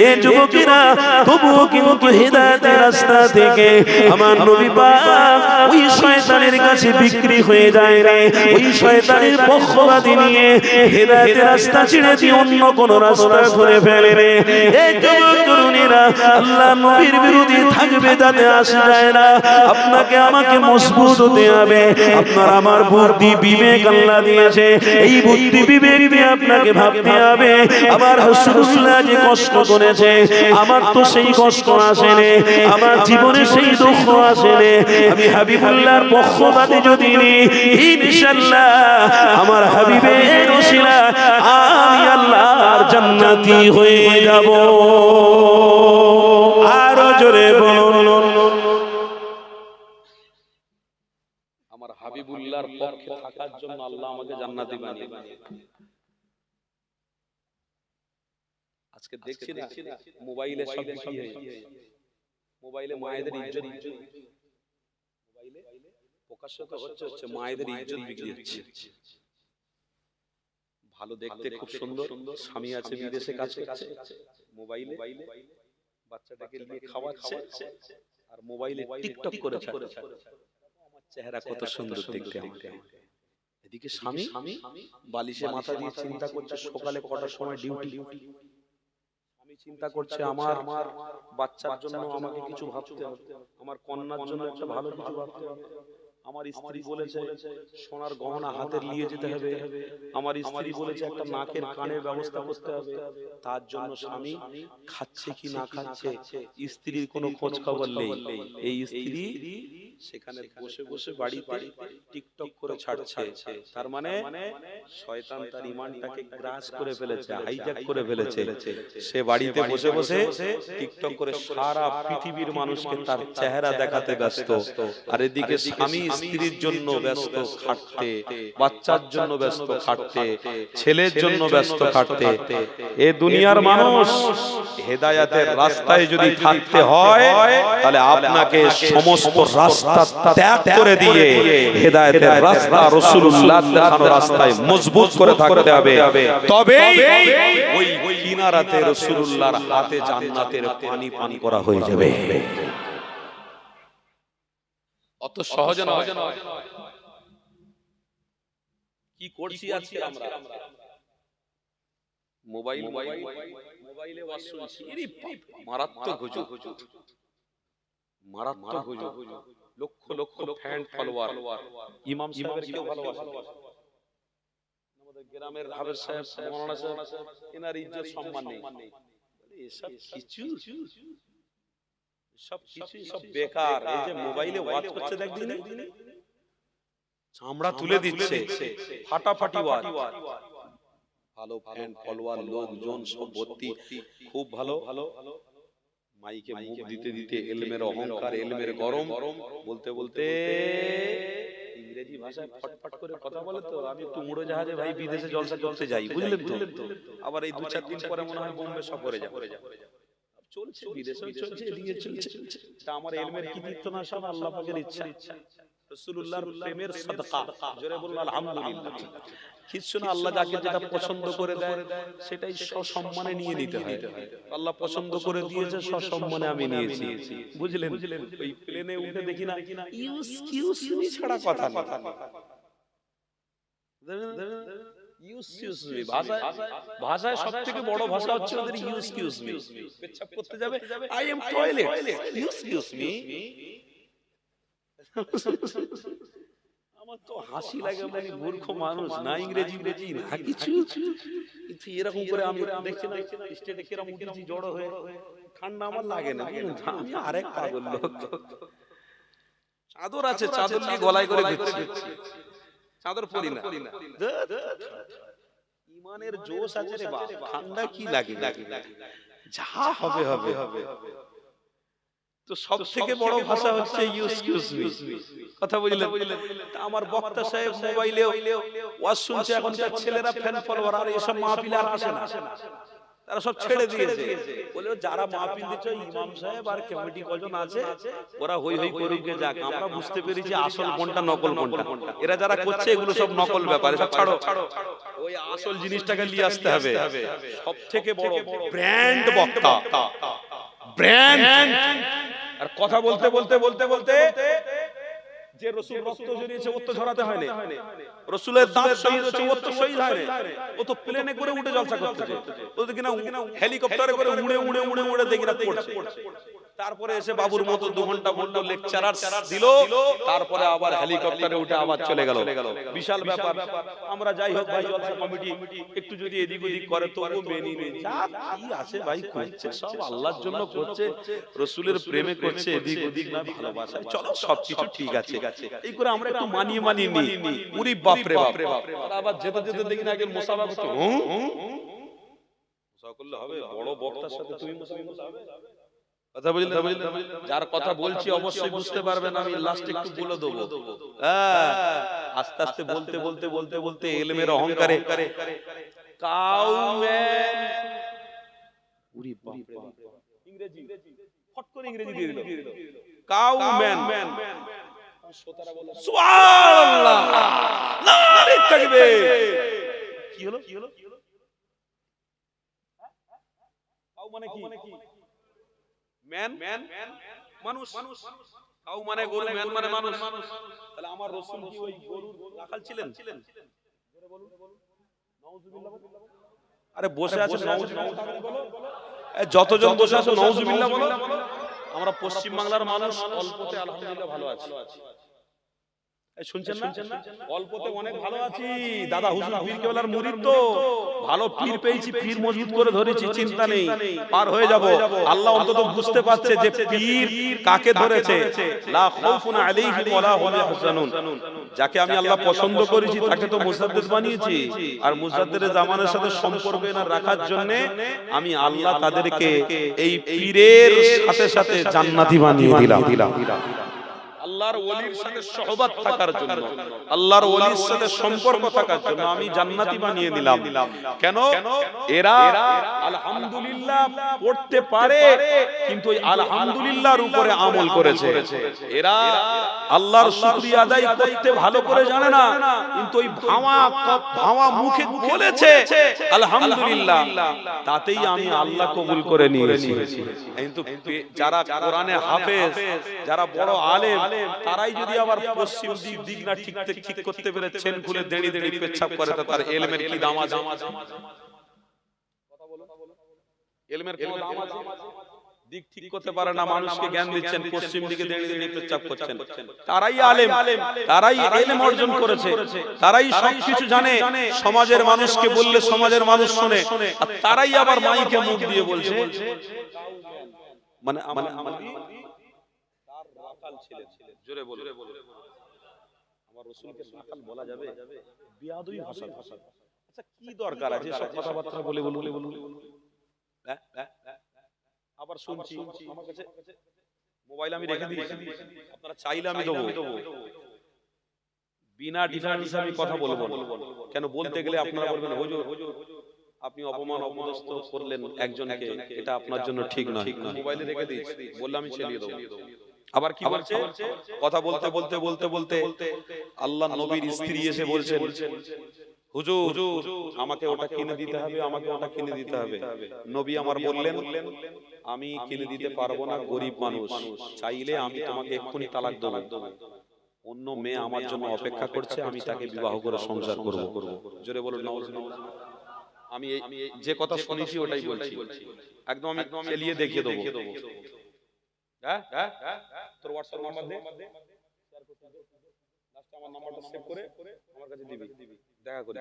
এই যুবকেরা তবুও কিন্তু হেদায়েতের রাস্তা থেকে আমার নবী পাক ওই শয়তানের কাছে বিক্রি হয়ে যায় রে, ওই শয়তানের পক্ষপাতী নিয়ে হেদায়েতের রাস্তা ছেড়ে দিয়ে অন্য কোন রাস্তা ধরে ফেলে রে। এই যুবক তরুণীরা, আল্লাহ নবীর বিরোধী থাকবে তাতে আসা যায় না, আপনাকে আমাকে মজবুত হতে হবে। আপনার আমার বুদ্ধি বিবেক আল্লাহ দিয়েছে, এই বুদ্ধি বিবেক দিয়ে আপনাকে ভাবতে হবে, আমার রাসূলুল্লাহ যে কষ্ট করেছে, আমার তো সেই কষ্ট আসেনি, আমার জীবনে সেই দুঃখ আসেনি, আমি হাবিব হাবিবুল্লাহর পক্ষপাতে যদি ইনশাআল্লাহ আমার হাবিবের ওসিলায় আমি আল্লাহর জান্নাতি হয়ে যাব। আরো জোরে বলুন, আমার হাবিবুল্লাহর পক্ষে থাকার জন্য আল্লাহ আমাকে জান্নাতি বানিয়ে দিয়েছে। আজকে দেখছি না মোবাইলে সব কি মোবাইলে মায়েদের ইজ্জত, মোবাইলে প্রকাশিত হচ্ছে মায়েদের ইজ্জত বিক্রি হচ্ছে। ভালো দেখতে খুব সুন্দর স্বামী আছে বিদেশে কাজ করছে, মোবাইলে বাচ্চাটাকে নিয়ে খাওয়াচ্ছে আর মোবাইলে টিকটক করে ছাড়ছে। আমার চেহারা কত সুন্দর দেখতে, এদিকে স্বামী বালিশে মাথা দিয়ে চিন্তা করছে সকালে কটার সময় ডিউটি। আমি চিন্তা করছে আমার বাচ্চার জন্য আমাকে কিছু ভাবতে হবে, আমার কন্যার জন্য একটা ভালো কিছু ভাবতে হবে। আমার স্ত্রী বলেছে সোনার গহনা হাতের নিয়ে যেতে হবে, আমার স্ত্রী বলেছে একটা নাকের কানের ব্যবস্থা করতে হবে। তার জন্য স্বামী খাচ্ছে কি না খাচ্ছে স্ত্রীর কোনো খোঁজ খবর নেই। এই স্ত্রী সেখানে বসে বসে বাড়িতে টিকটক করে ছাড়ছে। তার মানে শয়তান তার ঈমানটাকে গ্রাস করে ফেলেছে, হাইজ্যাক করে ফেলেছে। সে বাড়িতে বসে বসে টিকটক করে সারা পৃথিবীর মানুষকে তার চেহারা দেখাতে ব্যস্ত, আর এদিকে স্বামী স্ত্রীর জন্য ব্যস্ত খাটতে, বাচ্চার জন্য ব্যস্ত খাটতে, ছেলের জন্য ব্যস্ত খাটতে। এ দুনিয়ার মানুষ হেদায়েতের রাস্তায় যদি থাকতে হয় তাহলে আপনাকে সমস্ত রাস্তা ত্যাগ করে দিয়ে হেদায়েতের রাস্তা রাসূলুল্লাহ দেখানো রাস্তায় মজবুত করে থাকতে হবে, তবেই ওই কিনারাতে রাসূলুল্লাহর হাতে জান্নাতের পানি পান করা হয়ে যাবে। অত সহজ নয়। কি করছি আজকে আমরা? মোবাইলে ওয়াজ শুনছি, মারাত্মক হুজুর, মারাত্মক হুজুর, লক্ষ লক্ষ ফ্যান ফলোয়ার, ইমাম সাহেবের কেউ ভালোবাসে না। আমাদের গ্রামের হাফেজ সাহেব, মাওলানা সাহেব, এনার ইজ্জত সম্মান নেই। এসব কিছু সব বেকার। এই যে মোবাইলে ওয়াজ করছে দেখদিন, চামড়া তুলে দিচ্ছে, ফাটাফাটি ওয়াজ, ভালো ফ্যান ফলোয়ার লোকজন সব ভর্তি, খুব ভালো। মাইকে মুখ দিতে দিতে এলমের অহংকার, এলমের গরম, বলতে বলতে ইংরেজি ভাষায় ফটফট করে কথা বলে। তো আমি একটু উড়োজাহাজে ভাই বিদেশে জলসা করতে যাই, বুঝলেন তো। আবার এই 2-4 দিন পরে মনে হয় বোম্বে সফরে যাব। চলছে, বিদেশেও চলছে, এদিকে চলছে। তা আমার এলমের কৃতিত্ব না, সব আল্লাহ পাকের ইচ্ছা, রাসূলুল্লাহর প্রেমের সাদকা। জোরে বলুন আলহামদুলিল্লাহ। কিছু না, আল্লাহ যাকে যেটা পছন্দ করে দেয় সেটাই সসম্মানে নিয়ে নিতে হয়। আল্লাহ পছন্দ করে দিয়েছে, সসম্মানে আমি নিয়েছি, বুঝলেন। ওই প্লেনে উঠে দেখি না ইউজ মি ছাড়া কথা না। ভাষায় সবথেকে বড় ভাষা হচ্ছে ওদের ইউজ মি। পেচ্ছাপ করতে যাবে, I am toilet, use me. আমার তো হাসি লাগে, মানে মূর্খ মানুষ, না ইংরেজি না কিছু। কিন্তু এরকম করে আমি দেখছি না স্টেটে কিরকম উঠেছি জড়ো হয়ে, ঠান্ডা আমার লাগে না। আমি আরেক পাগল লোক। চাদর আছে, চাদর নিয়ে গলায় করে ঘুরছি, চাদর পরি না। ইমানের জোশ আছে রে বাপ, ঠান্ডা কি লাগে, যা হবে হবে। তো সব থেকে বড় ভাষা হচ্ছে ইউজ মি, কথা বুঝলেন। আমার বক্তা সাহেব মোবাইলে ওয়াজ শুনছে, এখনকার ছেলেরা ফ্যান ফলোয়ার, আর এসব মাহফিলে আর আসে না, তারা সব ছেড়ে দিয়েছে। বলে যারা মাহফিল দিচ্ছে ইমাম সাহেব আর কমিটি কজন আছে, ওরা হই হই করুক যাক, আমরা বুঝতে পেরেছি আসল কোনটা নকল কোনটা। এরা যারা করছে এগুলো সব নকল ব্যাপার, সব ছাড়ো, ওই আসল জিনিসটাকে নিয়ে আসতে হবে। সব থেকে বড় ব্র্যান্ড বক্তা, ব্র্যান্ড। আর কথা বলতে বলতে বলতে বলতে যে রাসূল রক্ত ঝরিয়েছে ও তো ঝরাতে হয় না, রাসূলের দাঁত শহীদ হয়েছে ও তো শহীদ হয় না, ও তো প্লেনে করে উঠে জলসা করতেছে, ও তো কিনা হেলিকপ্টারে করে উড়ে উড়ে উড়ে উড়ে দেখি না পড়ছে। তারপরে এসে বাবুর মতো 2 ঘন্টা বললো, লেকচারার দিল, তারপরে আবার হেলিকপ্টারে উঠে আবার চলে গেল। বিশাল ব্যাপার। আমরা যাই হোক ভাই, জলসা কমিটি একটু যদি এদিক ওদিক করে তবু মেনে নেই। যা কি আছে ভাই, করছে সব আল্লাহর জন্য করছে, রাসূলের প্রেমে করছে, এদিক ওদিক না ভালোবাসায়, চলো সবকিছু ঠিক আছে। এই করে আমরা একটু মানিয়ে নিই। উরি বাপ রে বাপ। আর আবার যেতে যেতে দেখি না একজন মুসাফা করতে, মুসাফা করলে হবে? বড় বক্তার সাথে তুমি মুসাফা হবে? কথা বুঝলেন? যার কথা বলছি অবশ্যই বুঝতে পারবেন। আমি লাস্ট একটু বলে দেবো। আস্তে আস্তে বলতে বলতে বলতে বলতে ইলমের অহংকারে কাউম্যান, উরি বাপ রে বাপ, ইংরেজি ফট করে ইংরেজি দিয়ে দিল, কাউম্যান। শ্রোতারা বলে সুবহানাল্লাহ, নারে তাকবীর। কি হলো? কাউ মানে কি? ম্যান মানুষ, কাউ মানে গরু, ম্যান মানে মানুষ। তাহলে আমার রাসূল কি ওই গরুর রাখাল ছিলেন? জোরে বলুন, নাউজুবিল্লাহ। আরে বসে আছে নাউজুবিল্লাহ বলো, যতজন বসে আছো নাউজুবিল্লাহ বলো। আমরা পশ্চিম বাংলার মানুষ, অল্পতে আলহামদুলিল্লাহ ভালো আছি। শুনছেন না? অল্পতে অনেক ভালো আছি। দাদা হুজুর পীর কেবলার মুরিদ তো, ভালো পীর পেয়েছি, পীর মজবুত করে ধরেছি, চিন্তা নেই, পার হয়ে যাব। আল্লাহ অন্তত বুঝতে পারছে যে পীর কাকে ধরেছে। লা খাউফুন আলাইহিম ওয়ালা হুম ইয়াহজানুন। যাকে আমি আল্লাহ পছন্দ করেছি তাকে তো মুজাদ্দিদ বানিয়েছি, আর মুজাদ্দিদের জামানের সাথে সম্পর্ক না রাখার জন্য আমি আল্লাহ তাদেরকে এই পীরের সাথে সাথে জান্নাতি বানিয়ে দিলাম। আল্লাহর ওলির সাথে সহবত থাকার জন্য, আল্লাহর ওলির সাথে সম্পর্ক থাকার জন্য আমি জান্নাতি বানিয়ে দিলাম। কেন? এরা আলহামদুলিল্লাহ পড়তে পারে, কিন্তু ওই আলহামদুলিল্লাহর উপরে আমল করেছে। এরা আল্লাহর শুকরিয়া আদায় করতে ভালো করে জানে না, কিন্তু ওই ভাওয়া মুখে বলেছে আলহামদুলিল্লাহ, তাতেই আমি আল্লাহ কবুল করে নিয়েছি। কিন্তু যারা কোরআনে হাফেজ, যারা বড় আলেম, তারাই যদি আবার পশ্চিম দিক না ঠিক করতে পেরে চেন খুলে দেড়ি পেচ্ছাপ করে, তার ইলমের কি দাম আছে? কথা বলো, ইলমের কি দাম আছে? দিক ঠিক করতে পারে না, মানুষকে জ্ঞান দিচ্ছেন, পশ্চিম দিকে দেড়ি পেচ্ছাপ করছেন। তারাই আলেম, তারাই ইলম অর্জন করেছে, তারাই সবকিছু জানে। সমাজের মানুষকে বললে সমাজের মানুষ শুনে, আর তারাই আবার মাইকে মুখ দিয়ে বলছে মানে ছিলেন। জোরে বলো, আমার রাসূলকে রাখাল বলা যাবে? বিয়াদুই ভাষা। আচ্ছা কি দরকার আছে সব কথাবার্তা বলে বলুন? আবার শুনছি আমার কাছে মোবাইল আমি রেখে দিয়েছি, আপনারা চাইলে আমি দেবো। বিনা ডিফারেন্সে আমি কথা বলবো। কেন বলতে গেলে আপনারা বলবেন হুজুর আপনি অপমান অপদস্থ করলেন একজনকে, এটা আপনার জন্য ঠিক নয়। মোবাইলে রেখে দিয়েছি, বললাম আমি চালিয়ে দেবো। আবার কি বলছে? কথা বলতে বলতে বলতে বলতে আল্লাহর নবীর স্ত্রী এসে বলছেন হুজুর আমাকে ওটা কিনে দিতে হবে, আমাকে ওটা কিনে দিতে হবে। নবী আমার বললেন আমি কিনে দিতে পারবো না, গরিব মানুষ, চাইলে আমি তোমাকে এক্ষুনি তালাক দেব। অন্য মেয়ে আমার জন্য অপেক্ষা করছে, আমি তাকে বিবাহ করে সংসার করব। জোরে বলুন নাউজুবিল্লাহ। আমি যে কথা শুনেছি ওটাই বলছি, একদম আমি চালিয়ে দেখিয়ে দেবো। তোর হোয়াটসঅ্যাপ নাম্বার দে, লাস্টে আমার নাম্বারটা সেভ করে আমার কাছে দিবি, দেখা করে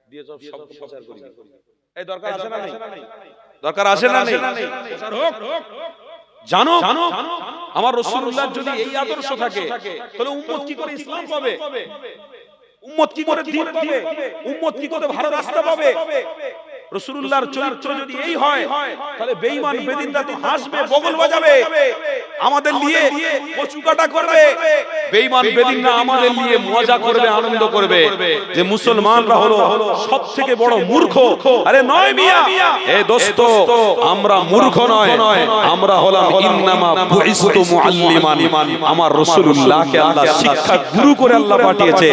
দিয়ে সব প্রচার করবি। এই দরকার আছে না নেই? দরকার আছে না নেই? প্রচার হোক। জানো আমার রাসূলুল্লাহর যদি এই আদর্শ থাকে তাহলে উম্মত কি করে ইসলাম পাবে? উম্মত কি করে দ্বীন পাবে? উম্মত কি করে ভালো রাস্তা পাবে? রাসূলুল্লাহর চরিত্র যদি এই হয় তাহলে বেঈমান বেদিনরা তো হাসবে, বগল বাজাবে, আমাদের নিয়ে কচুকাটা করবে। বেঈমান বেদিনরা আমাদের নিয়ে মজা করবে, আনন্দ করবে যে মুসলমানরা হলো সবথেকে বড় মূর্খ। আরে নয় মিয়া, এ দোস্ত আমরা মূর্খ নয়, আমরা হলাম ইন্নামা বুইস্তু মুআল্লিমান। আমার রাসূলুল্লাহকে আল্লাহ শিক্ষা গুরু করে আল্লাহ পাঠিয়েছে,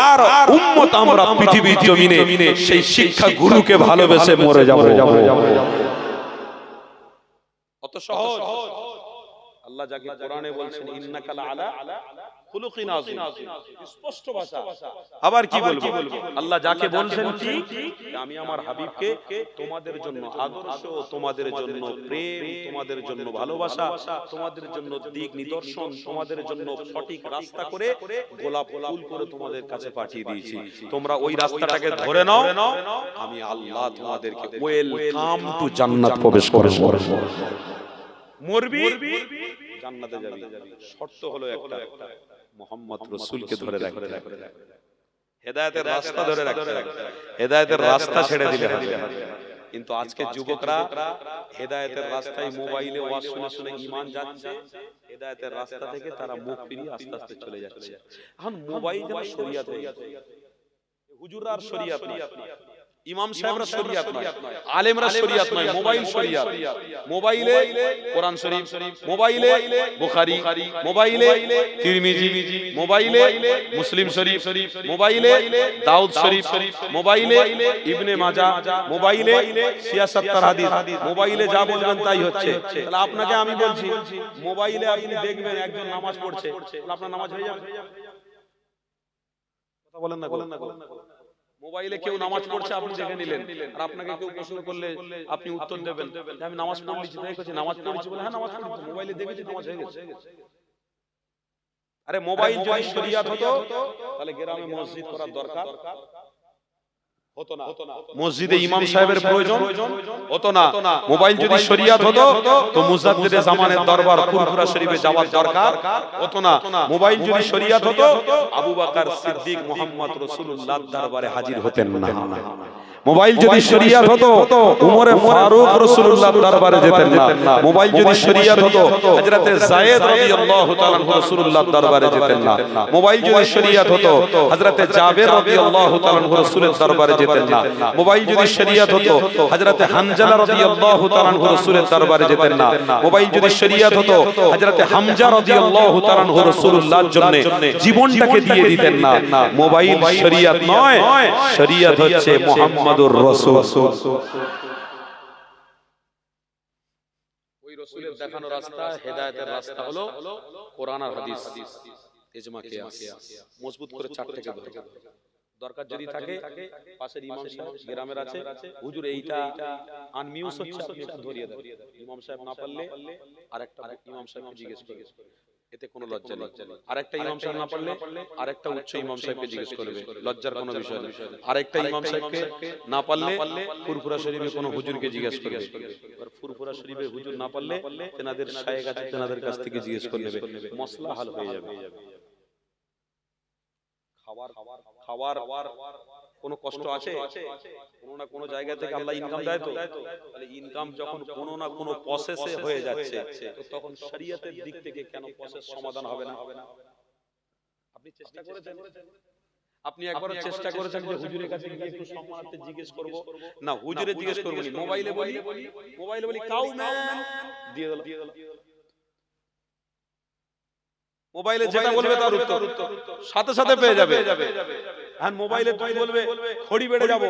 আর উম্মত আমরা পৃথিবীর জমিনে সেই শিক্ষা গুরুকে ভালোবেসে মরে যাব। অত সহজ আল্লাহ যাকে কোরআনে বলছেন ইন্নাকা লাআলা খুলুকিন আযীম, স্পষ্ট ভাষা। আবার কি বলবো, আল্লাহ যাকে বলছেন কি, আমি আমার হাবিবকে তোমাদের জন্য আদর্শ, তোমাদের জন্য প্রেম, তোমাদের জন্য ভালোবাসা, তোমাদের জন্য দিক নিদর্শন, তোমাদের জন্য সঠিক রাস্তা করে গোলাপ ফুল করে তোমাদের কাছে পাঠিয়ে দিয়েছি। তোমরা ওই রাস্তাটাকে ধরে নাও, আমি আল্লাহ তোমাদেরকে ওয়েলকাম টু জান্নাত প্রবেশ করাবো। মরবি জান্নাতে যাবি, শর্ত হলো একটা, মুহাম্মদ রাসূলকে ধরে রাখতে হবে, হেদায়েতের রাস্তা ধরে রাখতে হবে, হেদায়েতের রাস্তা ছেড়ে দিলে হবে। কিন্তু আজকে যুবকরা হেদায়েতের রাস্তায় মোবাইলে ওয়াজ শুনে শুনে ঈমান যাচ্ছে, হেদায়েতের রাস্তা থেকে তারা মুখ ফিরিয়ে আস্তে আস্তে চলে যাচ্ছে। এখন মোবাইল যেন শরীয়ত হয়ে গেছে, হুজুররা আর শরীয়ত নয়, ইমাম সাহেবরা শরীয়ত নয়, আলেমরা শরীয়ত নয়, মোবাইল শরীয়ত। মোবাইলে কোরআন শরীফ, মোবাইলে বুখারী, মোবাইলে তিরমিজি, মোবাইলে মুসলিম শরীফ, মোবাইলে দাউদ শরীফ, মোবাইলে ইবনে মাজাহ, মোবাইলে সিয়াসাত্তার হাদিস, মোবাইলে যা বলবেন তাই হচ্ছে। তাহলে আপনাকে আমি বলছি, মোবাইলে আপনি দেখবেন একজন নামাজ পড়ছে, তাহলে আপনার নামাজ হয়ে যাবে? কথা বলেন না, বলেন না। মোবাইলে কেউ নামাজ পড়ছে আপনি দেখে নিলেন, আর আপনাকে কেউ প্রশ্ন করলে আপনি উত্তর দেবেন যে আমি নামাজ পড়ছি, তাই করছি, নামাজ পড়ছি বলে হ্যাঁ নামাজ পড়ছি, মোবাইলে দেখেছি নামাজ হয়ে গেছে। আরে মোবাইল যদি শরীয়ত হতো তাহলে গ্রামে মসজিদ করার দরকার হতো না, মসজিদে ইমাম সাহেবের প্রয়োজন হতো না। মোবাইল যদি শরীয়ত হতো তো মুজাদ্দিদে জামানের দরবার ফুরফুরা শরীফে যাওয়ার দরকার হতো না। মোবাইল যদি শরীয়ত হতো আবু বকর সিদ্দিক মুহাম্মদ রাসূলুল্লাহর দরবারে হাজির হতেন না। মোবাইল যদি শরীয়ত হতো উমর ফারুক রাসূলুল্লাহর দরবারে যেতেন না। মোবাইল যদি শরীয়ত হতো হযরত যায়েদ রাদিয়াল্লাহু তাআলা রাসূলুল্লাহর দরবারে যেতেন না। মোবাইল যদি শরীয়ত হতো হযরত জাবের রাদিয়াল্লাহু তাআলা রাসূলের দরবারে যেতেন না। মোবাইল যদি শরীয়ত হতো হযরত হানজালা রাদিয়াল্লাহু তাআলা রাসূলের দরবারে যেতেন না। মোবাইল যদি শরীয়ত হতো হযরত হামজা রাদিয়াল্লাহু তাআলা রাসূলুল্লাহর জন্য জীবনটাকে দিয়ে দিতেন না। মোবাইল শরীয়ত নয়, শরীয়ত হচ্ছে মুহাম্মদুর রাসূল। ওই রাসূলের দেখানো রাস্তা, হেদায়েতের রাস্তা হলো কোরআন আর হাদিস, ইজমা কিয়াস। মজবুত করে চারটাকে ধরে দরকার যদি থাকে, পাশের ইমাম সাহেব গ্রামের আছে, হুজুর এইটা আনমিউজ হচ্ছে, আপনি এটা ধরিয়ে দেন। ইমাম সাহেব না পারলে আরেকটা ইমাম সাহেবকে জিজ্ঞেস করবে, এতে কোনো লজ্জা নেই। আরেকটা ইমাম সাহেব না পারলে আরেকটা উচ্চ ইমাম সাহেবকে জিজ্ঞেস করবে, লজ্জার কোনো বিষয় নেই। আরেকটা ইমাম সাহেবকে না পারলে ফুরফুরা শরীফে কোনো হুজুরকে জিজ্ঞেস করবে। এবার ফুরফুরা শরীফে হুজুর না পারলে তেনাদের শায়েখ আছে, তেনাদের কাছ থেকে জিজ্ঞেস করে নেবে, মসলা হাল হয়ে যাবে। খাওয়ার কোনো কষ্ট আছে? কোনো না কোনো জায়গা থেকে আল্লাহ ইনকাম দেয়, তো তাহলে ইনকাম যখন কোনো না কোনো প্রসেসে হয়ে যাচ্ছে, তো তখন শরীয়তের দিক থেকে কেন প্রসেস সমাধান হবে না? আপনি চেষ্টা করেছেন? আপনি একবার চেষ্টা করেছেন যে হুজুরের কাছে গিয়ে একটু সম্মানার্থে জিজ্ঞেস করব? না, হুজুরে জিজ্ঞেস করব না, মোবাইলে বলি কাউ ম্যান দিয়ে দিল। মোবাইলে যেটা বলবে তার উত্তর সাথে সাথে পেয়ে যাবে। আর মোবাইলে তুই বলবে খড়ি বেড়ে যাব,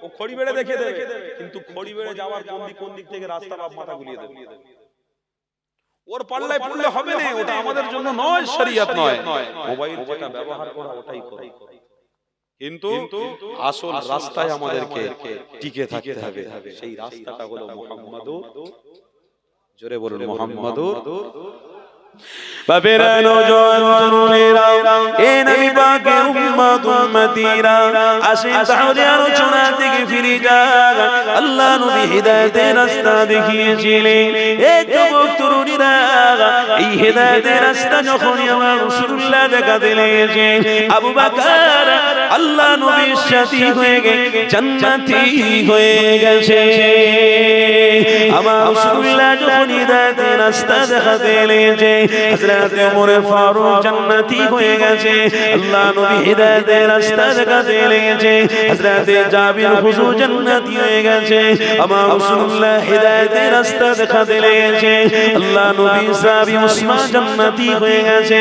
ও খড়ি বেড়ে দেখিয়ে দেবে, কিন্তু খড়ি বেড়ে যাওয়ার কোন দিক থেকে রাস্তা বাপ মাথা গুলিয়ে দেবে। ওর পাল্লায় পড়লে হবে না, ওটা আমাদের জন্য নয়, শরীয়ত নয়। মোবাইল যেটা ব্যবহার করা ওটাই করো, কিন্তু আসল রাস্তায় আমাদেরকে টিকে থাকতে হবে। সেই রাস্তাটা হলো মুহাম্মাদুর, জোরে বলুন মুহাম্মাদুর। বাবেরা নওজোয়ান তরুণেরা, এ নবী পাকের উম্মত উম্মতিরা, আসেন তাহলে আলোচনা থেকে ফিরে যাক। আল্লাহ নবী হিদায়াতের রাস্তা দেখিয়েছিলেন। এ যুবক তরুণীরা, এই হিদায়াতের রাস্তা যখনই আমার রাসূলুল্লাহ দেখা দিলেন, আবু বকর আল্লাহ নবীর সাথী হয়ে গেছে, জান্নাতি হয়ে গেছে। আমার রাসূলুল্লাহ যখন হিদায়াতের রাস্তা দেখা দিলেন, হযরত ওমর ফারুক জান্নাতি হয়ে গেছে। আল্লাহ নবী হিদায়াতের রাস্তা দেখা দিলেন, হযরত জাবির হুজুর জান্নাতি হয়ে গেছে। আমার রাসূলুল্লাহ হিদায়াতের রাস্তা দেখা দিলেন, আল্লাহ নবী সাহাবী উসমান জান্নাতি হয়ে গেছে।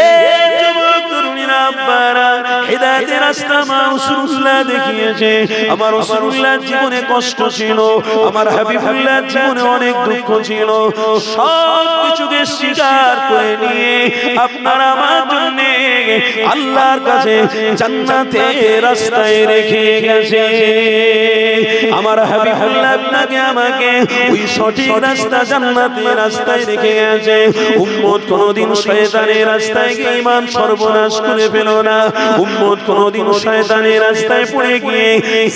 এ যুবক তরুণীরা, আব্বারা হেদায়েতের রাস্তা আমার রাসূলুল্লাহ দেখিয়েছে। আমার রাসূলুল্লাহর জীবনে কষ্ট ছিল, আমার হাবিবুল্লাহর জীবনে অনেক দুঃখ ছিল, সব কিছুকে স্বীকার করে নিয়ে আপনারা আমার জন্য আল্লাহর কাছে জান্নাতের রাস্তায় রেখে গেছে। আমার হাবিবুল্লাহ আপনাকে আমাকে ওই সঠিক রাস্তা জান্নাতের রাস্তায় রেখে গেছে। উম্মত কোনদিন শয়তানের রাস্তায় গিয়ে ঈমান সর্বনাশ করে ফেলো না। উম্মত কোনদিন শয়তানের রাস্তায় পড়ে গিয়ে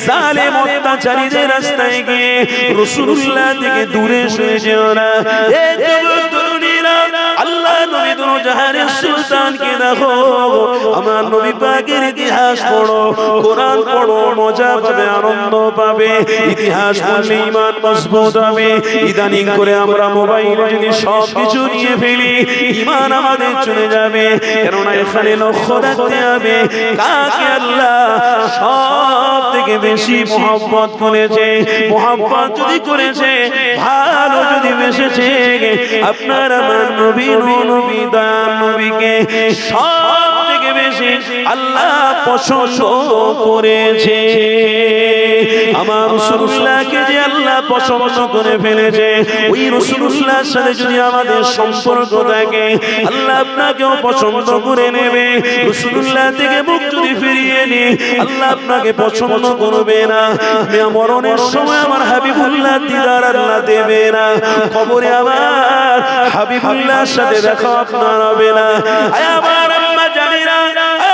জালেম অত্যাচারীদের রাস্তায় গিয়ে রাসূলুল্লাহ থেকে দূরে সরে যেও না। এ যুবক তরুণীরা, আল্লাহ নবী দু জাহানের সুলতানকে দেখো, আমার নবী পাকের ইতিহাস পড়ো, কোরআন পড়ো, মজা পাবে, আনন্দ পাবে। ইতিহাস পড়লে ঈমান মজবুত হবে। ইদানিং করে আমরা মোবাইলে যদি সব কিছু নিয়ে ফেলি, ঈমান আমাদের চলে যাবে। কেননা এখানে লক্ষ্য রাখতে হবে কাকে আল্লাহ সব থেকে বেশি মহব্বত করেছে। মহব্বত যদি করেছে, ভালো যদি বেসেছে, আপনার আমার নবী নবী দয়াল নবীকে সব থেকে বেশি আল্লাহ পছন্দ করেছে। আমার রাসূলুল্লাহকে যে আল্লাহ পছন্দ করে ফেলেছে, ওই রাসূলুল্লাহর সাথে যদি আমাদের সম্পর্ক থাকে, আল্লাহ আপনাকেও পছন্দ করে নেবে। রাসূলুল্লাহ থেকে মুখ যদি ফিরিয়ে নি, আল্লাহ আপনাকে পছন্দ করবে না। মরণের সময় আমার হাবিবুল্লাহ দিদার আল্লাহ দেবে না। কবরে আমার হাবিবুল্লাহর সাথে দেখা আপনার হবে না। আমার আম্মা জানেরা,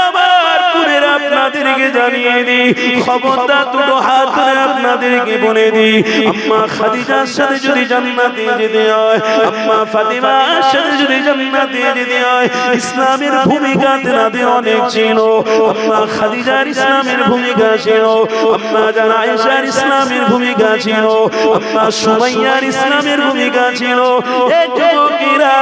আমার পুরেরা আপনাদেরকে জানিয়ে দিই, খবরদার দুটো হাত ধরে আপনাদেরকে বলে দিই, আম্মা খাদিজার সাথে যদি জান্নাতে যেতে হয়, আম্মা ফাতিমার সাথে যদি জান্নাতে যেতে হয়, ইসলামের ভূমিকা তেনাদের অনেক ছিল। আম্মা খাদিজার ইসলামের ভূমিকা ছিল, আম্মা জান আয়েশার ইসলামের ভূমিকা ছিল, আম্মা সুমাইয়ার ইসলামের ভূমিকা ছিল। এই যুবকেরা,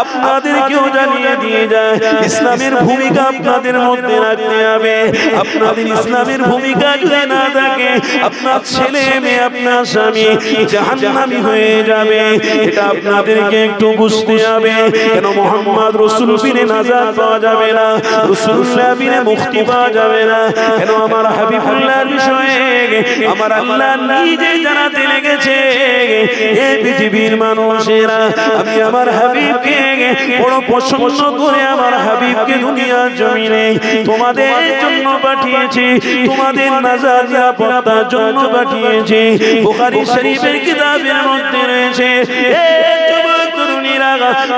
আপনাদেরকেও জানিয়ে দিয়ে যায়, ইসলামের ভূমিকা আপনাদের মধ্যে রাখতে হবে। আপনাদের ইসলামের ভূমিকা যদি না থাকে, আপনার ছেলে মেয়ে, আপনার স্বামী জাহান্নামী হয়ে যাবে। এটা আপনাদেরকে একটু বুঝতে হবে। কেন মুহাম্মদ রাসূল বিনে নাজাত পাওয়া যাবে না, রাসূলুল্লাহ বিনে মুক্তি পাওয়া যাবে না। কেন আমার হাবিবুল্লাহর বিষয়ে আমার আল্লাহ নিজে জানাতে লেগেছে, এই পৃথিবীর মানুষেরা, আমি আমার হাবিবকে বড় পছন্দ করে আমার হাবিবকে দুনিয়ার জমিনে তোমাদের জন্য পাঠিয়েছি, তোমাদের নাজাত নিরাপত্তার জন্য পাঠিয়েছি। বুখারী শরীফের কিতাবের মধ্যে রয়েছে, এই যুবক তরুণীরা,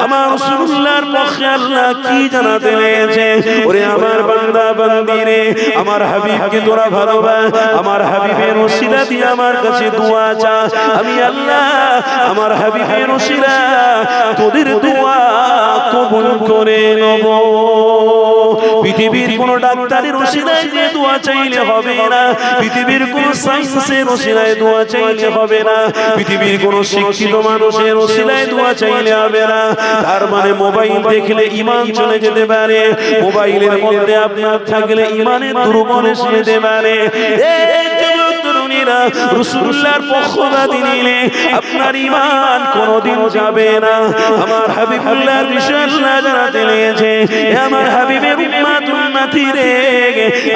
আমার রাসূলুল্লাহর পক্ষে আল্লাহ কি জানাতে লেগেছে, ওরে আমার বান্দা বান্দিরে, আমার হাবিবকে তোরা ভালোবাস, আমার হাবিবের ওসিলা দিয়ে আমার কাছে দোয়া চা, আমি আল্লাহ আমার হাবিবের ওসিলা তোদের দোয়া কবুল করে নেব। পৃথিবীর কোন ডাক্তারের ওসিলায় যে দোয়া চাইলে হবে না, পৃথিবীর কোন সায়েন্সের ওসিলায় দোয়া চাইলে হবে না, পৃথিবীর কোন শিক্ষিত মানুষের ওসিলায় দোয়া চাইলে হবে না। তার মানে মোবাইল দেখলে ঈমান চলে যেতে পারে, মোবাইলের মধ্যে আপনার থাকলে ঈমানের দুর্বল এসে যেতে পারে। এই যুবক তরুণীরা, রাসূলুল্লাহর পক্ষপাতী নিলে আপনার ঈমান কোনোদিন যাবে না। আমার হাবিবুল্লাহর বিষয়ে আল্লাহ জানাতে লেগেছে, আমার হাবিবের উম্মত উম্মতি রে,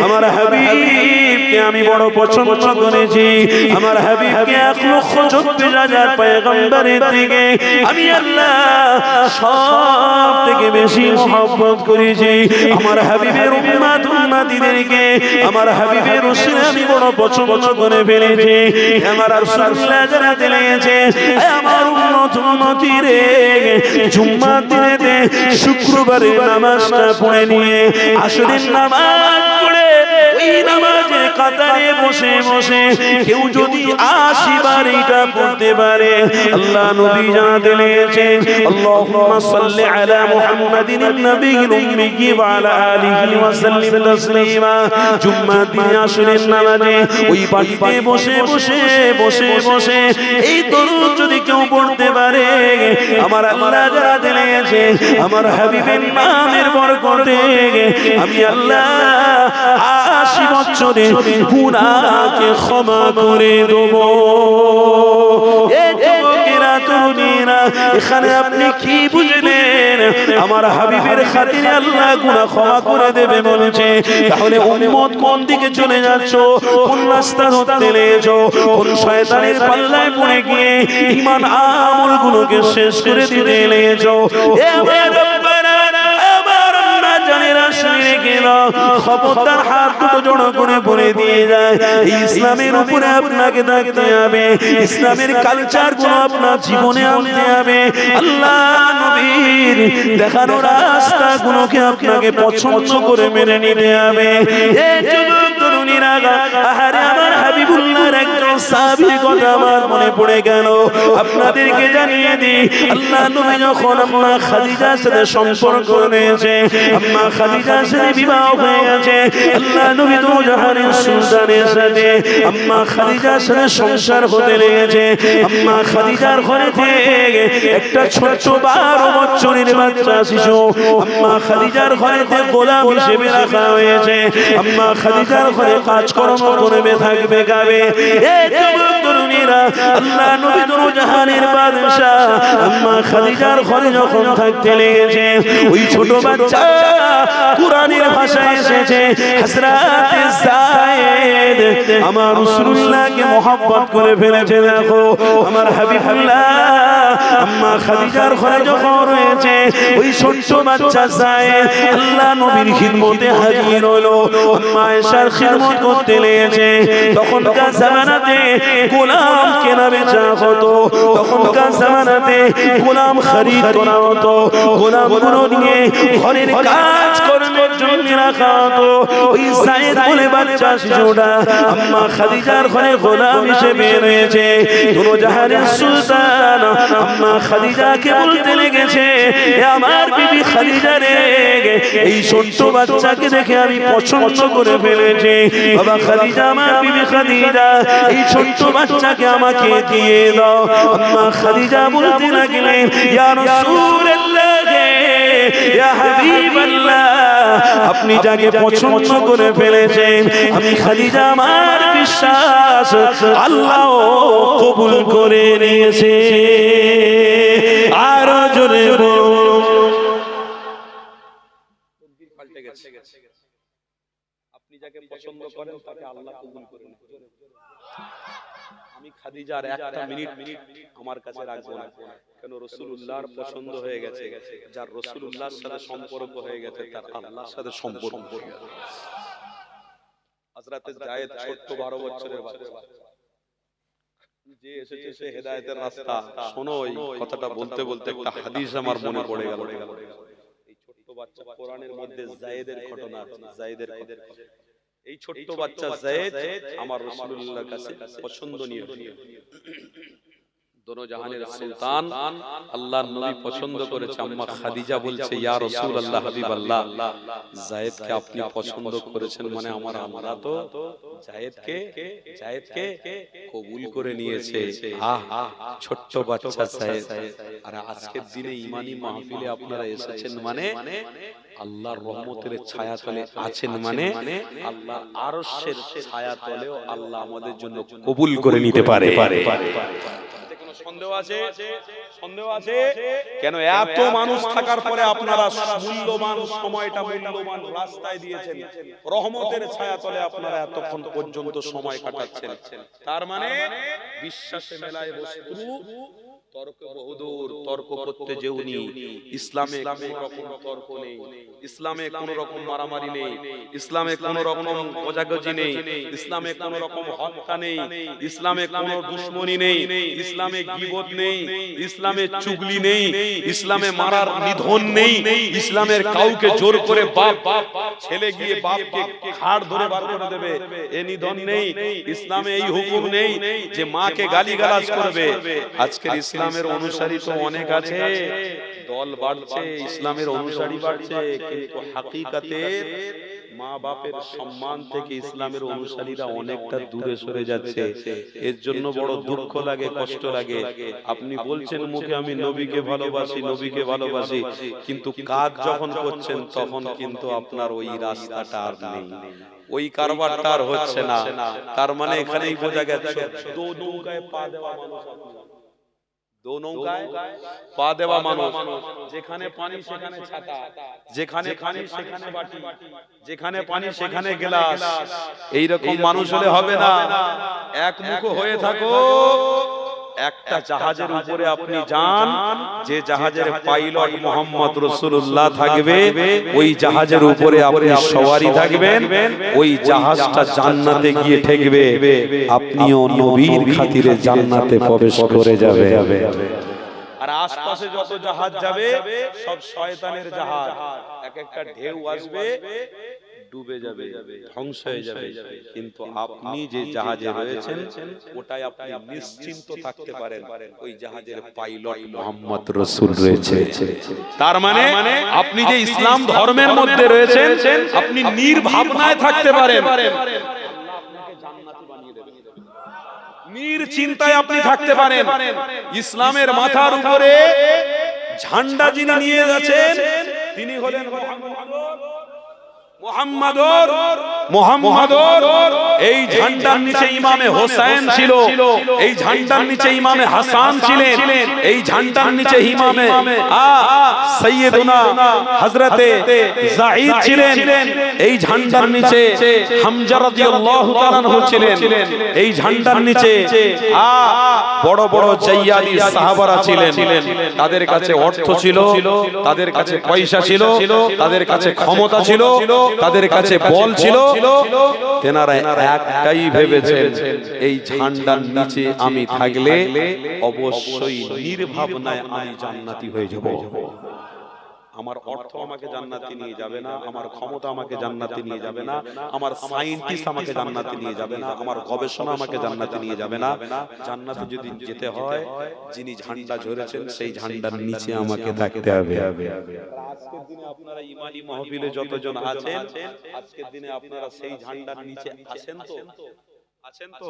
আমার হাবিবকে আমি বড় পছন্দ করেছি। আমার হাবিবকে 1,40,000 পয়গম্বরের থেকে আমি আল্লাহ সব থেকে বেশি মহব্বত করেছি। আমার হাবিবের উম্মত উম্মতিদেরকে আমার হাবিবের রাসূল আমি বড় পছন্দ করে ফেলেছি। আমার রাসূলুল্লাহ জানাতে লেগেছে, আমার উম্মত উম্মতি রে, জুম্মার দিনেতে শুক্রবারে নামাজটা পড়ে নিয়ে আসরের নামাজ পড়ে ওই নামাজের কাতারে বসে বসে কেউ যদি 80 বার এটা পড়তে পারে, আল্লাহ নবী জানাতে লেগেছেন, আল্লাহুম্মা সাল্লি আলা মুহাম্মাদিন নবিয়্যিল উম্মি ওয়া আলা আলিহি ওয়া সাল্লিম তাসলিমা। জুম্মার দিনে আসরের নামাজে ওই বাড়িতে বসে বসে বসে বসে এই দরুদ যদি কেউ পড়তে পারে, আমার আল্লাহ জানাতে লেগেছে, আমার হাবিবের নামের বরকতে আমি আল্লাহ 80 বছরের গুনাহকে ক্ষমা করে দেব। এই যুবকেরা তরুণীরা, এখানে আপনি কি বুঝলেন? বলছেন আমার হাবিবের খাতিরে আল্লাহ গুনাহ ক্ষমা করে দেবে বলছে। তাহলে উম্মত কোন দিকে চলে যাচ্ছ, কোন রাস্তা ধরতে লেছো, কোন শয়তানের পাল্লায় পড়ে গিয়ে ঈমান আমলগুলোকে শেষ করে দিতে লেছো। এ আমার রব্বানা, আমার আল্লাহ জানেরা শুনে গেলো, খবরদার হাত দুটো জড়ো করে পড়ে দিয়ে যায়। ইসলামের উপরে আপনাকে থাকতে হবে, ইসলামের কালচার গুলো আপনার জীবনে আনতে হবে, আল্লাহ নবীর দেখানো রাস্তা গুলোকে আপনাকে পছন্দ করে মেনে নিতে হবে। এই যুবক তরুণীরা, আহারে আমার হাবিবুল্লাহর একজন সাহাবীর কথা আমার মনে পড়ে গেল। আপনাদেরকে জানিয়ে দিই, আল্লাহ নবী যখন আম্মা খাদিজার সাথে সম্পর্ক করেছে, আম্মা খাদিজার সাথে বিবাহ হয়ে গেছে, আল্লাহ নবী দু জাহানের সুলতানের সাথে আম্মা খাদিজার সাথে সংসার হতে লেগেছে। আম্মা খাদিজার ঘরে থেকে একটা ছোট্ট 12 বছরের বাচ্চা শিশু আম্মা খাদিজার ঘরেতে গোলাম হিসেবে রাখা হয়েছে। আম্মা খাদিজার ঘরে কাজকর্ম করবে, থাকবে, খাবে। এই যুবক তরুণীরা, আল্লাহ নবী দু জাহানের বাদশা আম্মা খাদিজার ঘরে যখন থাকতে লেগেছে, ওই ছোট বাচ্চা কুরআনের ভাষায় এসেছে হযরত যায়েদ আমার রাসূলুল্লাহকে মহব্বত করে ফেলেছে। দেখো আমার হাবিবুল্লাহ আম্মা খাদিজার ঘরে যখন রয়েছে, ওই ছোট্ট বাচ্চা যায়েদ আল্লাহ নবীর খিদমতে হাজির হলো, আম্মা আয়েশার খিদমত করতে লেগেছে। তখনকার জামানাতে গোলাম কেনা বেচা হতো, তখনকার জামানাতে গোলাম খরিদ করা হতো, গোলামগুলো নিয়ে ঘরের কাজ করার জন্য রাখা হতো। ওই যায়েদ বলে বাচ্চা শিশুটা আম্মা খাদিজার ঘরে গোলাম হিসেবে রয়েছে। দুনো জাহানের সুলতান আম্মা খাদিজাকে বলতে লেগেছে, আমার বিবি খাদিজা রে, এই ছোট্ট বাচ্চাকে দেখে আমি পছন্দ করে ফেলেছি। বাবা খাদিজা, আমার বিবি খাদিজা, এই ছোট্ট বাচ্চাকে আমাকে দিয়ে দাও। আম্মা খাদিজা বলতে লাগলেন, ইয়া রাসূলুল্লাহ, ইয়া হাবিবাল্লাহ, আপনি যাকে পছন্দ করে ফেলেছেন, আমি খাদিজা আমার বিশ্বাস আল্লাহ কবুল করে নিয়েছে। আরো জোরে পাল্টে গেছে, আপনি যাকে পছন্দ করেন তাকে আল্লাহ কবুল করে নিয়েছে। আমি খাদিজার একটা মিনিট আমার কাছে রাখবো না, কেন রাসূলুল্লাহর পছন্দ হয়ে গেছে। যার রাসূলুল্লাহর সাথে সম্পর্ক হয়ে গেছে, তার আল্লাহর সাথে সম্পর্ক হয়ে গেছে। হযরত যায়েদ ছোট্ট 12 বছরের বাচ্চা, যে এসেছে সে হেদায়েতের রাস্তা। শোনো, এই কথাটা বলতে বলতে একটা হাদিস আমার মনে পড়ে গেল। এই ছোট্ট বাচ্চা, কোরআনের মধ্যে যায়েদের ঘটনা আছে, যায়েদের কথা। এই ছোট্ট বাচ্চা যায়েদ আমার রাসূলুল্লাহর কাছে পছন্দনীয়। দোনো জাহানের সুলতান আল্লাহর নবী পছন্দ করেছে। আম্মা খাদিজা বলছে, ইয়া রাসূলুল্লাহ, হাবিবাল্লাহ, যায়েদকে আপনি পছন্দ করেছেন মানে আমার আল্লাহ তো যায়েদকে কবুল করে নিয়েছে। ছোট্ট বাচ্চা যায়েদ। আর আজকের দিনে ঈমানি মাহফিলে আপনারা এসেছেন মানে আল্লাহর রহমতের ছায়াতলে আছেন, মানে আল্লাহর আরশের ছায়াতলেও আল্লাহ আমাদের জন্য কবুল করে নিতে পারে। সন্দেহ আছে? সন্দেহ আছে কেন? এত মানুষ থাকার পরে আপনারা মূল্যবান সময়টা, মূল্যবান রাস্তায় দিয়েছেন, রহমতের ছায়াতলে আপনারা এতক্ষণ পর্যন্ত সময় কাটাচ্ছেন। তার মানে বিশ্বাসে মেলায় বস্তু তর্ক বহুদূর, তর্ক করতে যেওনি। ইসলামে কোনো রকম তর্ক নেই, ইসলামে কোনো রকম মারামারি নেই, ইসলামে কোনো রকম গজাগজি নেই, ইসলামে কোনো রকম হত্যা নেই, ইসলামে কোনো দুশমনি নেই, ইসলামে গীবত নেই, ইসলামে চুগলি নেই, ইসলামে মারার নিধন নেই, ইসলামের কাউকে জোর করে বাপ ছেলে গিয়ে বাপকে ঘাড় ধরে বার করে দেবে এ নিধন নেই। ইসলামে এই হুকুম নেই যে মাকে গালিগালাজ করবে। আজকের ইসলামের অনুসারী তো অনেক আছে, দল বাড়ছে, ইসলামের অনুসারী বাড়ছে, কিন্তু হাকিকাতে মা বাপের সম্মান থেকে ইসলামের অনুসারীরা অনেকটা দূরে সরে যাচ্ছে। এর জন্য বড় দুঃখ লাগে, কষ্ট লাগে। আপনি বলছেন মুখে আমি নবীকে ভালোবাসি, নবীকে ভালোবাসি, কিন্তু কাজ যখন করছেন তখন কিন্তু আপনার ওই রাস্তাটা আর নেই, ওই কারবারটা আর হচ্ছে না। তার মানে এখানেই বোঝা গেছে দো নৌকায় পা দেওয়া মানুষ, দো নৌকায় পা দেওয়া মানুষ, যেখানে পানি সেখানে ছাতা, যেখানে পানি সেখানে বাটি, যেখানে পানি সেখানে গ্লাস। এইরকম মানুষ হলে হবে না। এক মুখ হয়ে থাকো। একটা জাহাজের উপরে আপনি যান, যে জাহাজের পাইলট মোহাম্মদ রাসূলুল্লাহ থাকবে, ওই জাহাজের উপরে আপনি সওয়ারি থাকবেন, ওই জাহাজটা জান্নাতে গিয়ে ঠেকবে, আপনিও নবীর খাতিরে জান্নাতে প্রবেশ করে যাবে। আর আশপাশে যত জাহাজ যাবে সব শয়তানের জাহাজ, এক একটা ঢেউ আসবে, ডুবে যাবে, ধ্বংস হয়ে যাবে। কিন্তু আপনি যে জাহাজে রয়েছেন ওটাই আপনি নিশ্চিন্ত থাকতে পারেন, ওই জাহাজের পাইলট মুহাম্মদ রাসূল রয়েছে। তার মানে আপনি যে ইসলাম ধর্মের মধ্যে রয়েছেন, আপনি নির্ভাবনায় থাকতে পারেন, নির্চিন্তায় আপনি থাকতে পারেন। ইসলামের মাথার উপরে ঝান্ডা যিনি নিয়ে যাচ্ছেন তিনি হলেন মুহাম্মাদুর। এই ঝান্ডার নিচে ইমামে হোসেন ছিল, এই ঝান্ডার নিচে ইমামে হাসান ছিলেন, এই ঝান্ডার নিচে ইমামে সাইয়্যিদুনা হযরতে যায়েদ ছিলেন, এই ঝান্ডার নিচে হামজা রাদিয়াল্লাহু তাআলা আনহু ছিলেন, এই ঝান্ডার নিচে বড় বড় জাইয়াদি সাহাবারা ছিলেন। তাদের কাছে অর্থ ছিল, তাদের কাছে পয়সা ছিল, তাদের কাছে ক্ষমতা ছিল, তাদের কাছে বল ছিল। তেনারা একটাই ভেবেছেন, এই ঝান্ডার নিচে আমি থাকলে অবশ্যই নির্ভাবনায় আমি জান্নাতি হয়ে যাব। আমার অর্থ আমাকে জান্নাতে নিয়ে যাবে না, আমার ক্ষমতা আমাকে জান্নাতে নিয়ে যাবে না, আমার সায়েন্টিস্ট আমাকে জান্নাতে নিয়ে যাবে না, আমার গবেষণা আমাকে জান্নাতে নিয়ে যাবে না। জান্নাতে যদি যেতে হয়, যিনি ঝান্ডা ঝরেছেন সেই ঝান্ডার নিচে আমাকে থাকতে হবে। আজকের দিনে আপনারা ইমানি মাহফিলে যতজন আছেন, আজকের দিনে আপনারা সেই ঝান্ডার নিচে আছেন তো? আছেন তো?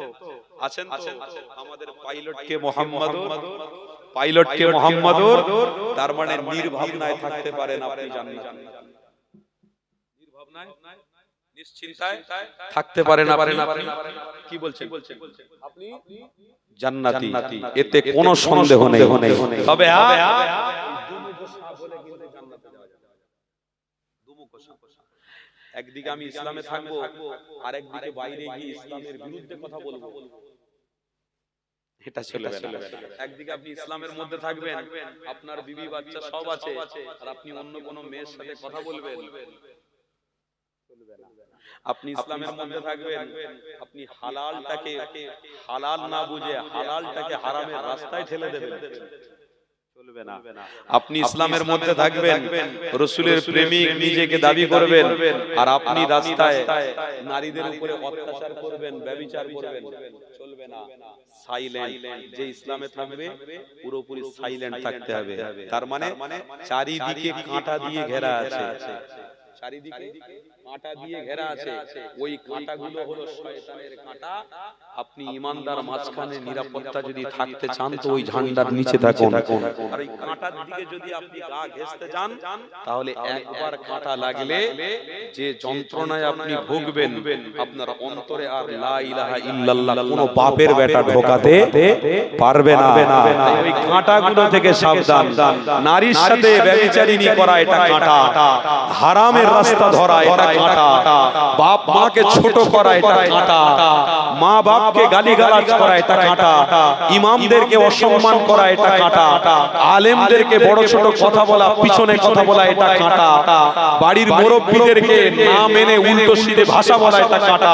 আছেন তো? আমাদের পাইলটকে মুহাম্মাদুর, পাইলটকে মুহাম্মাদুর। তার মানে নির্ভাবনায় থাকতে পারেন আপনি জান্নাতে, নির্ভাবনায় নিশ্চিন্তায় থাকতে পারেন আপনি। কি বলছেন? আপনি জান্নাতি, এতে কোনো সন্দেহ নেই। তবে একদিকে আমি ইসলামে থাকবো, আর একদিকে বাইরে গিয়ে ইসলামের বিরুদ্ধে কথা বলবো, এটা চলবে না। একদিকে আপনি ইসলামের মধ্যে থাকবেন, আপনার বিবি বাচ্চা সব আছে, আর আপনি অন্য কোনো মেয়ের সাথে কথা বলবেন, চলবে না। আপনি ইসলামের মধ্যে থাকবেন, আপনি হালালটাকে হালাল না বুঝে হালালটাকে হারামের রাস্তায় ঠেলে দেবেন, চলবে না। আপনি ইসলামের মধ্যে থাকবেন, রাসূলের প্রেমিক নিজেকে দাবি করবেন, আর আপনি রাস্তায় নারীদের উপরে অত্যাচার করবেন, ব্যভিচার করবেন, চলবে না। সাইলেন্ট, যে ইসলামে থাকবে পুরোপুরি সাইলেন্ট থাকতে হবে। তার মানে চারিদিকে কাঁটা দিয়ে ঘেরা আছে, চারিদিকে কাঁটা দিয়ে ঘেরা আছে, ওই কাঁটাগুলো হলো শয়তানের কাঁটা। আপনি ইমানদার মাঝখানে নিরাপত্তা যদি থাকতে চান তো ওই ঝান্ডার নিচে থাকুন। আর ওই কাঁটার দিকে যদি আপনি গা ঘেঁষতে যান, তাহলে একবার কাঁটা লাগলে যে যন্ত্রণায় আপনি ভুগবেন, আপনার অন্তরে আর লা ইলাহা ইল্লাল্লাহ কোনো বাপের বেটা ঢোকাতে পারবে না। ওই কাঁটাগুলো থেকে সাবধান। নারীর সাথে ব্যভিচারিণী করা এটা কাঁটা, হারামের রাস্তা ধরা এটা কাঁটা, বাপ মাকে ছোট করা এটা কাঁটা, মা বাপকে গালিগালাজ করা এটা কাঁটা, ইমামদেরকে অসম্মান করা এটা কাঁটা, আলেমদেরকে বড় ছোট কথা বলা, পিছনে কথা বলা এটা কাঁটা, বাড়ির মুরব্বিদেরকে না মেনে উল্টো সিধে ভাষা বলা এটা কাঁটা,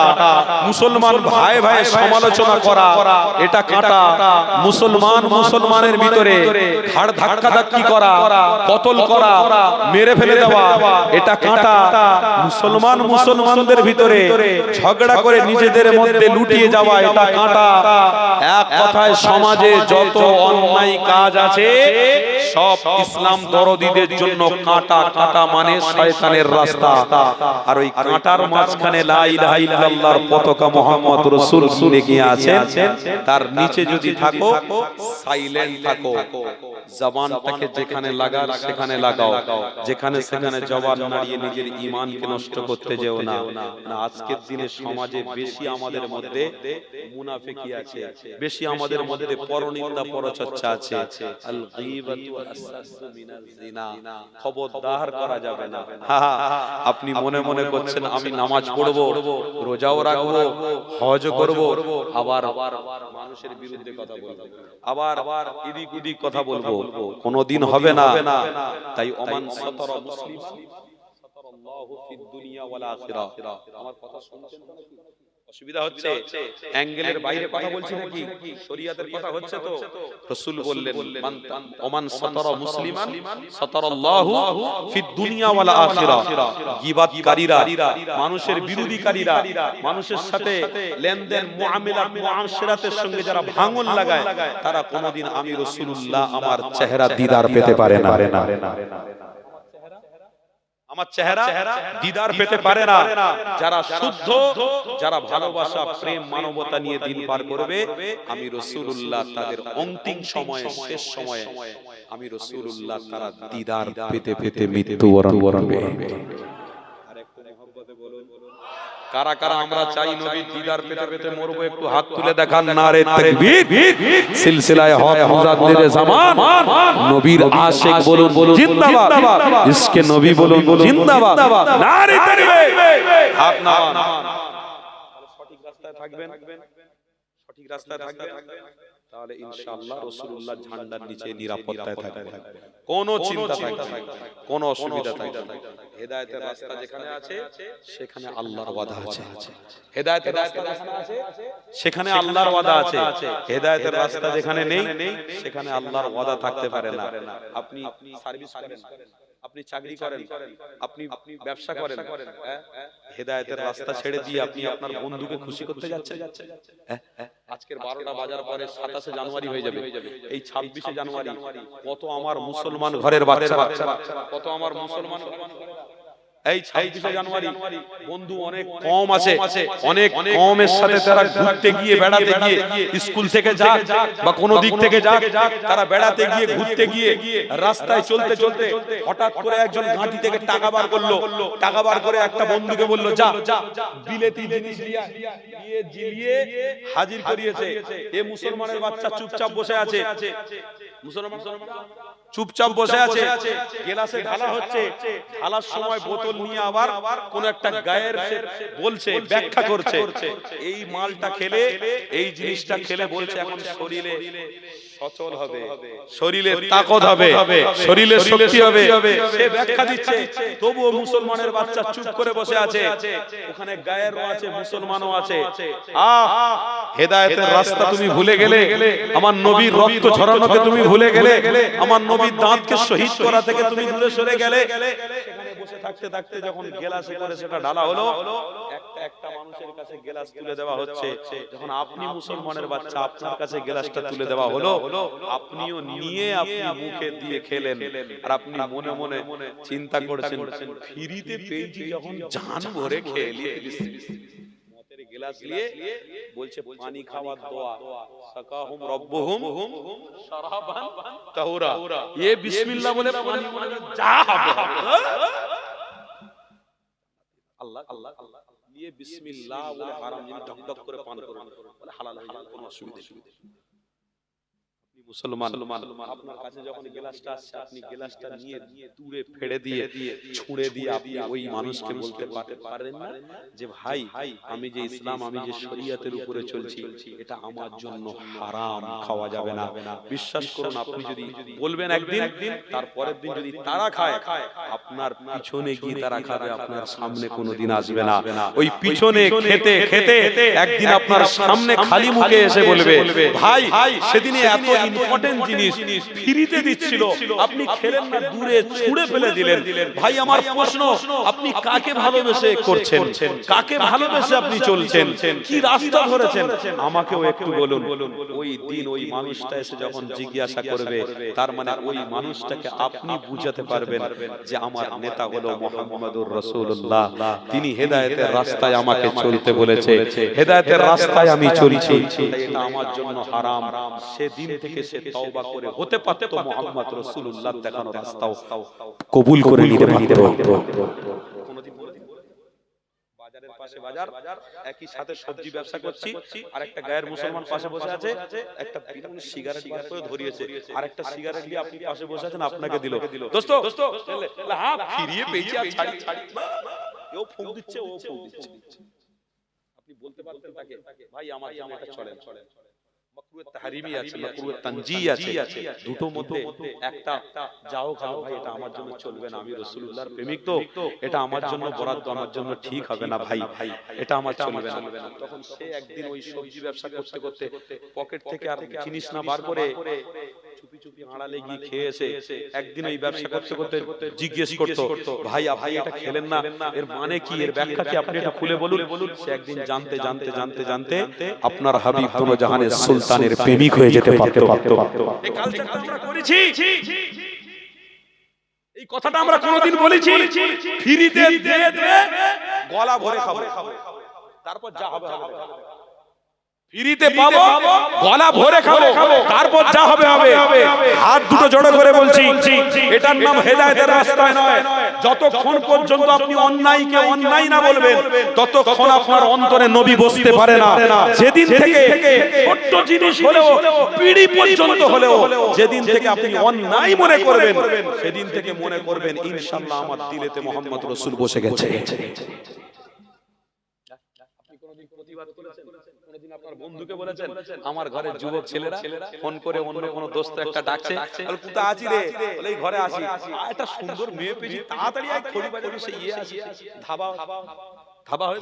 মুসলমান ভাই ভাই সমালোচনা করা এটা কাঁটা, মুসলমানের ভিতরে ঘাড় ধাক্কা ধাক্কি করা, কতল করা, মেরে ফেলে দেওয়া এটা কাঁটা, মুসলমানদের ভিতরে ঝগড়া করে নিজেদের মধ্যে লুটিয়ে যাওয়া এটা কাঁটা। এক কথায় সমাজে যত অন্যায় কাজ আছে সব ইসলাম দরদীদের জন্য কাঁটা। কাঁটা মানে শয়তানের রাস্তা। আর ওই কাঁটার মাঝখানে লা ইলাহা ইল্লাল্লাহর পতাকা মুহাম্মদ রাসূল লেগে আছে, তার নিচে যদি থাকো সাইলেন্ট থাকো। জবানটাকে যেখানে লাগার সেখানে লাগাও, যেখানে সেখানে জবান নাড়িয়ে নিজের ঈমানকে নষ্ট করতে যেও না। আজকের দিনে সমাজে বেশি আমাদের মধ্যে মুনাফিকি আছে, বেশি আমাদের মধ্যে পরনিন্দা পরচর্চা আছে। আল গীবাতু আসাসু মিনাজ জিনা, খবরদার করা যাবে না। আপনি মনে মনে করছেন আমি নামাজ পড়বো, রোজাও রাখবো, হজ করবো, আবার মানুষের বিরুদ্ধে কথা বলবো, আবার এদিক ওদিক কথা বলবো, কোনদিন হবে না। তাই ওমান সাতারা মুসলিমান সাতারাল্লাহু ফিদ দুনিয়া ওয়াল আখিরা। আমার কথা শুনছেন তো নাকি? অসুবিধা হচ্ছে? অ্যাঙ্গেলের বাইরে কথা বলছি নাকি? শরীয়তের কথা হচ্ছে তো? রাসূল বললেন ওমান সাতারা মুসলিমান সাতারাল্লাহু ফিদ দুনিয়া ওয়াল আখিরা। গীবাতকারীরা, মানুষের বিরোধীকারীরা, মানুষের সাথে লেনদেন মুআমালাত মুআশরাতের সঙ্গে যারা ভাঙন লাগায়, তারা কোনদিন আমি রাসূলুল্লাহ আমার চেহারা দিদার পেতে পারে না, আমার চেহারা দিদার পেতে পারে না। যারা শুদ্ধ, যারা ভালোবাসা, প্রেম, মানবতা নিয়ে দিন পার করবে, আমি রাসূলুল্লাহ তাদের অন্তিম সময়ে, শেষ সময়ে আমি রাসূলুল্লাহ তারা দিদার পেতে পেতে মৃত্যুবরণ করবে। আরেকটু মহব্বতে বলুন, কারা কারা আমরা চাই নবীর দিদার পেতে পেতে মরবো? একটু হাত তুলে দেখান। নারে তাকবীর। সিলসিলায়ে হক মুজাদ্দিদে জামান নবীর আশিক বলুন জিন্দাবাদ, ইশকে নবী বলুন জিন্দাবাদ। নারে তাকবীর। হাত নামান। সঠিক রাস্তায় থাকবেন, সঠিক রাস্তায় থাকবেন, তাহলে ইনশাআল্লাহ রাসূলুল্লাহ ঝান্ডার নিচে নিরাপত্তায় থাকবে, কোনো চিন্তা থাকবে না, কোনো অসুবিধা থাকবে না। হেদায়েতের রাস্তা যেখানে আছে সেখানে আল্লাহর ওয়াদা আছে। হেদায়েতের রাস্তা যেখানে আছে সেখানে আল্লাহর ওয়াদা আছে। হেদায়েতের রাস্তা যেখানে নেই সেখানে আল্লাহর ওয়াদা থাকতে পারে না। আপনি সার্ভিস করেন, আপনি চাকরি করেন, আপনি ব্যবসা করেন, হেদায়েতের রাস্তা ছেড়ে দিয়ে আপনি আপনার বন্ধুকে খুশি করতে যাচ্ছেন। আজকের 12টা বাজার পরে 27শে জানুয়ারি হয়ে যাবে। এই 26শে জানুয়ারি কত আমার মুসলমান ঘরের বাচ্চা, কত আমার মুসলমান, এই 26শে জানুয়ারি বন্ধু অনেক কম আছে, অনেক কমের সাথে তারা ঘুরতে গিয়ে, বেড়াতে গিয়ে, স্কুল থেকে যাক বা কোনো দিক থেকে যাক, তারা বেড়াতে গিয়ে, ঘুরতে গিয়ে রাস্তায় চলতে চলতে হঠাৎ করে একজন ঘাঁটি থেকে টাকা বার করলো। টাকা বার করে একটা বন্ধুকে বললো যা বিলেতি জিনিস নিয়ে জিলিয়ে হাজির করিয়েছে। এ মুসলমানের বাচ্চা চুপচাপ বসে আছে, মুসলমান চুপচাপ বসে আছে, গেলাসে ঢালা হচ্ছে, ঢালার সময় বোতল নিয়ে আবার কোন একটা গায়ের বলছে, ব্যাখ্যা করছে, এই মালটা খেলে, এই জিনিসটা খেলে বলছে এখন শরীরে সচল হবে, শরীরে তাকত হবে, শরীরে শক্তি হবে, সে ব্যাখ্যা দিচ্ছে। তবুও মুসলমানের বাচ্চা চুপ করে বসে আছে, ওখানে গায়েরও আছে, মুসলমানও আছে। হেদায়েতের রাস্তা তুমি ভুলে গেলে, আমার নবীর রক্ত ঝরানোকে তুমি ভুলে গেলে, আমার নবীর দাঁতকে শহীদ করা থেকে তুমি দূরে সরে গেলে। সেখানে বসে থাকতে থাকতে যখন গেলাসে করে সেটা ঢালা হলো, একটা একটা মানুষের কাছে গেলাস তুলে দেওয়া হচ্ছে। যখন আপনি মুসলমানের বাচ্চা, আপনার কাছে গেলাসটা তুলে দেওয়া হলো, আপনিও নিয়ে আপনি মুখে দিয়ে খেলেন, আর আপনি মনে মনে চিন্তা করেছেন ফ্রিতে পেয়েছি যখন জান ভরে খেয়ে নিয়ে মতের গেলাস নিয়ে বলছে পানি খাওয়ার দোয়া, সাকাহুম রব্বুহুম শারাবান তাহুরা, এ বিসমিল্লাহ বলে পানি মনে যা হবে আল্লাহ আল্লাহ নিয়ে বিসমিল্লাহ বলে হারাম জিনিস ঢক ঢক করে পান করুন, বলে হালাল হয়ে যাবে, কোনো অসুবিধা নেই। মুসলমান, আপনার কাছে যখন গ্লাসটা আসছে, আপনি গ্লাসটা নিয়ে দূরে ফেলে দিয়ে, ছুঁড়ে দিয়ে আপনি ওই মানুষকে বলতে পারেন না যে ভাই আমি যে ইসলাম, আমি যে শরীয়তের উপরে চলছি, এটা আমার জন্য হারাম, খাওয়া যাবে না। বিশ্বাস করুন, আপনি যদি বলবেন একদিন, তারপরের দিন যদি তারা খায়, আপনার পিছনে গিয়ে তারা খাবে, আপনার সামনে কোনোদিন আসবে না। ওই পিছনে খেতে খেতে একদিন আপনার সামনে খালি মুখে এসে বলবে ভাই সেদিনে এত ইম্পর্টেন্ট জিনিস ফ্রিতে দিচ্ছিল, আপনি খেলেন না, দূরে ছুঁড়ে ফেলে দিলেন। ভাই আমার প্রশ্ন, আপনি কাকে ভালোবেসে করছেন, কাকে ভালোবেসে আপনি চলছেন, কি রাস্তা ধরেছেন, আমাকেও একটু বলুন। ওই দিন ওই মানুষটা এসে যখন জিজ্ঞাসা করবে, তার মানে ওই মানুষটাকে আপনি বুঝাতে পারবেন যে আমার নেতা হলো মুহাম্মদুর রাসূলুল্লাহ, তিনি হেদায়েতের রাস্তায় আমাকে চলতে বলেছে, হেদায়েতের রাস্তায় আমি চলছি, এটা আমার জন্য হারাম। সেদিন থেকে থেকে সে তওবা করে হতে পারত মুহাম্মদ রাসূলুল্লাহ দেখানো রাস্তাও কবুল করে নিতে পারত। কোনদিন বাজারের পাশে বাজার, একই সাথে সবজি ব্যবসা করছি, আর একটা গায়ের মুসলমান পাশে বসে আছে, একটা বিরাট সিগারেট বার করে ধরিয়েছে, আর একটা সিগারেট নিয়ে আপনি পাশে বসে আছেন, আপনাকে দিল, দোস্ত হ্যাঁ ফিরিয়ে পেয়েছি আর ছাড়ি ছাড়ি, ও ফুঁক দিচ্ছে, ও ফুঁক দিচ্ছে। আপনি বলতে পারতেন তাকে, ভাই আমার জন্য এটা চলে, মাকরুহে তাহরিমি আছে, মাকরুহে তানজিহি আছে, দুটো মধ্যে একটা যাও খাও ভাই, এটা আমার জন্য চলবে না, আমি রাসূলুল্লাহর প্রেমিক তো, এটা আমার জন্য বরাদ্দ, আমার জন্য ঠিক হবে না ভাই, এটা আমার চলবে না। তখন সে একদিন ওই সবজি ব্যবসা করতে করতে পকেট থেকে আর জিনিস না বার করে চুপি চুপি আড়ালে গিয়ে খেয়েছে। একদিন ওই ব্যবসা করতে করতে জিজ্ঞেস করতো, ভাই আপনি এটা খেলেন না, এর মানে কি, এর ব্যাখ্যা কি, আপনি এটা খুলে বলুন। সে একদিন জানতে জানতে জানতে জানতে আপনার হাবিব দোনো জাহানের সুলতানের প্রেমিক হয়ে যেতে পারত। এই কালচারটা আমরা করেছি, এই কথাটা আমরা কোনোদিন বলেছি? ফ্রিতে দিয়ে দিয়ে গলা ভরে খাবো, তারপর যা হবে হবে, ফ্রিতে পাবো গলা ভরে খাবো, তারপর যা হবে হবে। হাত দুটো জড়ো করে বলছি, এটার নাম হেদায়েতের রাস্তায় নয়। যতক্ষণ পর্যন্ত আপনি অন্যায়কে অন্যায় না বলবেন, ততক্ষণ আপনার অন্তরে নবী বসতে পারে না। যেদিন থেকে ছোট্ট জিনিস হলেও, পিড়ি পর্যন্ত হলেও, যেদিন থেকে আপনি অন্যায় মনে করবেন, সেদিন থেকে মনে করবেন ইনশাআল্লাহ আমার দিলেতে মুহাম্মদ রাসূল বসে গেছে। আপনি কোনদিন প্রতিবাদ করেছেন? কোনদিন আপনার বন্ধুকে বলেছেন, আমার ঘরের যুবক ছেলেরা ফোন করে অন্য কোন দোস্ত একটা ডাকছে, বলে কোথা আছি রে, বলে এই ঘরে আছি, একটা সুন্দর মেয়ে পেয়েছি, তাড়াতাড়ি আয়, খড়ি বাজারে সে ইয়ে আছে, ধাবা ধাবা হয়ে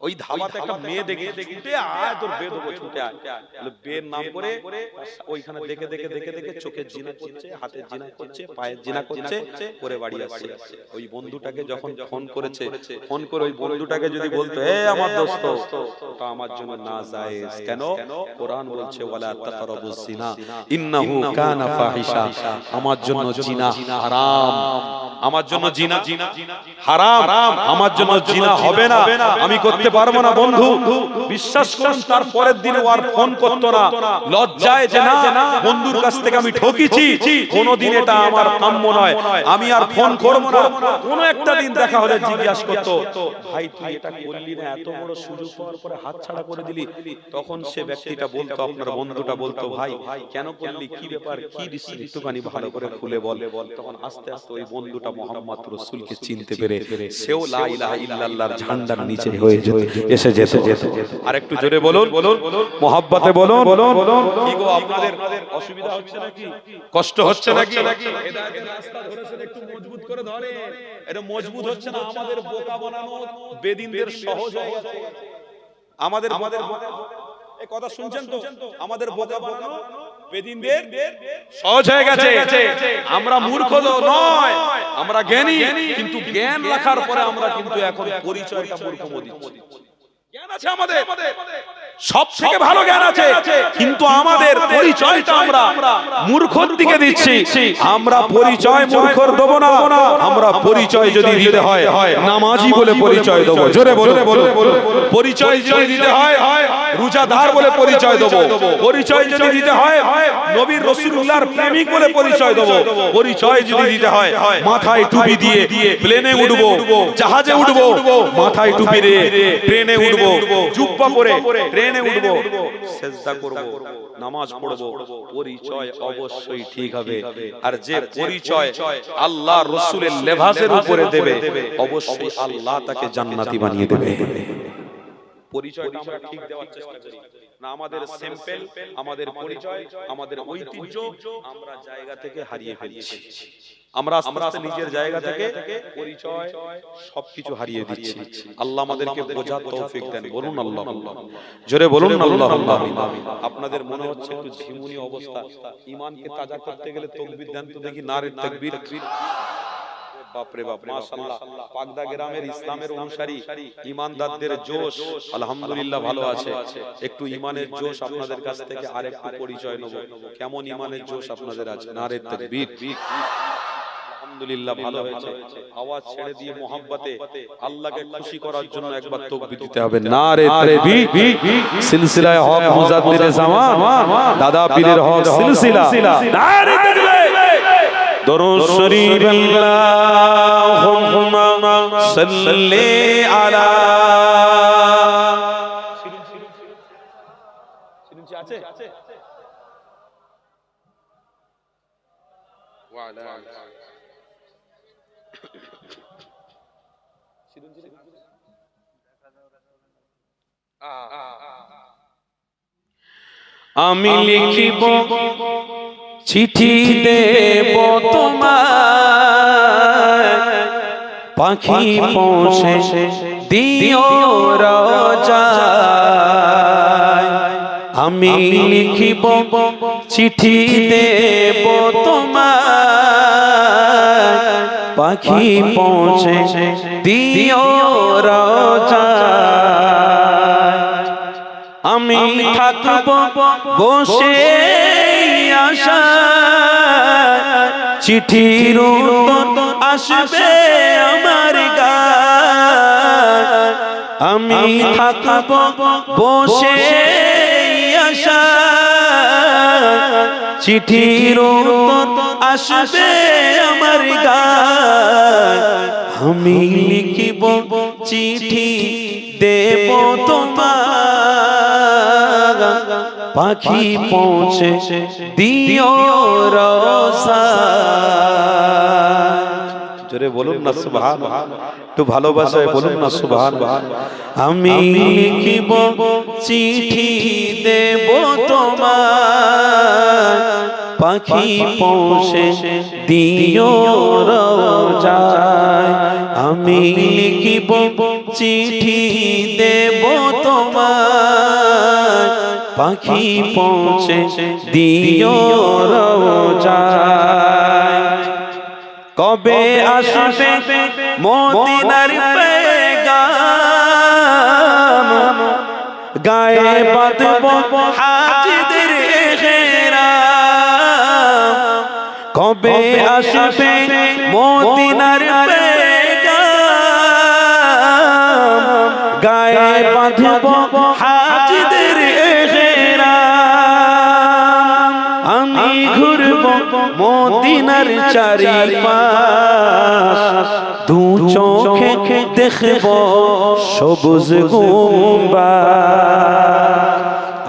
ওই ধাবাতে একটা মেয়ে দেখে ছুটে আয়, তোর বে দেবো, ছুটে আয়, বলে বের নাম করে ওইখানে দেখে দেখে দেখে দেখে চোখের জিনা করছে, হাতের জিনা করছে, পায়ের জিনা করছে, করে বাড়ি আসছে। ওই বন্ধুটাকে যখন ফোন করেছে, ফোন করে ওই বন্ধুটাকে যদি বলতো, এ আমার দোস্ত, ওটা আমার জন্য না জায়েজ। কেন? কোরআন বলছে ওয়ালা তাকরাবুজ জিনা ইন্নাহু কানা ফাহিশা, আমার জন্য জিনা হারাম, আমার জন্য জিনা হারাম, আমার জন্য জিনা হবে না, আমি করতে পারবো না। বন্ধু বিশ্বাস করুন, তার পরের দিন আর ফোন করতো না, লজ্জায় যে না বন্ধুর কাছ থেকে আমি ঠকেছি, কোনদিন এটা আমার কাম্য নয়, আমি আর ফোন করবো না। কোন একটা দিন দেখা হলে জিজ্ঞাসা করতো, ভাই তুই এটা করলি না, এত বড় সুযোগ পাওয়ার পরে হাত ছাড়া করে দিলি। তখন সে ব্যক্তিটা বলতো, আপনার বন্ধুটা বলতো, ভাই কেন করলি, কি ব্যাপার, কি দিচ্ছিস, একটুখানি ভালো করে খুলে বল। তখন আস্তে আস্তে ওই বন্ধুটা মুহাম্মদ রাসূলকে চিনতে পেরে সেও লা ইলাহা ইল্লাল্লাহর ঝান্ডার নিচে হয়ে এসে যেত। আর একটু জোরে বলুন, মোহাব্বতে বলুন। কি গো আপনাদের অসুবিধা হচ্ছে নাকি, কষ্ট হচ্ছে নাকি? হেদায়েতের রাস্তা ধরেছেন, একটু মজবুত করে ধরে, এটা মজবুত হচ্ছে না। আমাদের বোকা বানানো বেদিনদের সহজ হয়ে গেছে, আমাদের এই কথা শুনছেন তো, আমাদের বোকা বানানো বেদিনদের সহজ হয়ে গেছে। আমরা মূর্খ নয়, আমরা জ্ঞানী, কিন্তু জ্ঞান রাখার পরে আমরা কিন্তু এখন পরিচয়টা মূর্খমো দিচ্ছি। জ্ঞান আছে আমাদের, সব থেকে ভালো জ্ঞান আছে, কিন্তু আমাদের পরিচয়টা আমরা মূর্খর দিকে দিচ্ছি। আমরা পরিচয় মূর্খর দেব না, আমরা পরিচয় যদি দিতে হয় নামাজি বলে পরিচয় দেব। জোরে বলো, পরিচয় যদি দিতে হয় রোজাদার বলে পরিচয় দেব, পরিচয় যদি দিতে হয় নবীর রাসূলুল্লাহর প্রেমিক বলে পরিচয় দেব, পরিচয় যদি দিতে হয় মাথায় টুপি দিয়ে প্লেনে উঠবো, জাহাজে উঠবো, মাথায় টুপি দিয়ে ট্রেনে উঠবো, জুব্বা পরে ট্রেনে উঠবো, সেজদা করব, নামাজ পড়বো, পরিচয় অবশ্যই ঠিক হবে। আর যে পরিচয় আল্লাহ রাসূলের লেবাসের উপরে দেবে, অবশ্যই আল্লাহ তাকে জান্নাতি বানিয়ে দেবে। পরিচয়টা আমরা ঠিক দেওয়ার চেষ্টা করি না, আমাদের সিম্পল, আমাদের পরিচয়, আমাদের ঐতিহ্য আমরা জায়গা থেকে হারিয়ে ফেলছি। আমরা আস্তে আস্তে নিজের জায়গা থেকে পরিচয় সবকিছু হারিয়ে দিচ্ছি। আল্লাহ আমাদেরকে বোঝার তৌফিক দেন। বলুন আল্লাহ, জোরে বলুন আল্লাহ। আপনাদের মনে হচ্ছে একটু ঝিমুনি অবস্থা, ঈমানকে তাজা করতে গেলে তাকবীর দেন তো দেখি, নারে তাকবীর। বাপরে বাপ, মাশাআল্লাহ, পাগদা গ্রামের ইসলামের অনুসারী ঈমানদারদের জোশ আলহামদুলিল্লাহ ভালো আছে। একটু ঈমানের জোশ আপনাদের কাছ থেকে আরেকটু পরিচয় নেব, কেমন ঈমানের জোশ আপনাদের আছে। নারে তাকবীর, আলহামদুলিল্লাহ ভালো হয়েছে। আওয়াজ ছেড়ে দিয়ে মোহাব্বতে আল্লাহকে খুশি করার জন্য একবার তাকবীর দিতে হবে। নারে তাকবীর। সিলসিলায়ে হক মুজাদ্দিদে জামান দাদা পীরের হক সিলসিলা। নারে তাকবীর। দরুদ শরীফ আল্লাহুম্মা সাল্লি আলা আছে আমি লিখিব চিঠি দেব তোমায় পাখি পৌঁছে দিও রোজায় আমি লিখিব চিঠি দেব তোমায় পাখি পৌঁছে দিও রোজায় আমি থাকব বসে আশায় চিঠির উত্তর আসবে আমার গায় আমি থাকব বসে আশায় চিঠির উত্তর আসবে আমার গায় আমি লিখিব চিঠি দেব তোমার পাখি পৌঁছে দিও রোজায় জোরে বলুন না সুবহানাল্লাহ একটু ভালোবাসায় বলুন না সুবহানাল্লাহ আমি লিখিব চিঠি দেব তোমার পাখি পৌঁছে দিও রোজায় আমি লিখিব চিঠি দেব তোমার পাখি পৌঁছে দিও রোজায় কবে আসবে মদিনার পেগাম গায়ে বাঁধব হাজিদের ইহরাম কবে আসবে মদিনার পেগাম গায়ে বাঁধব হাজিদের ইহরাম আমি ঘুরব মদিনার চারিপাশ দু চোখে দেখব সবুজ গুম্বাদ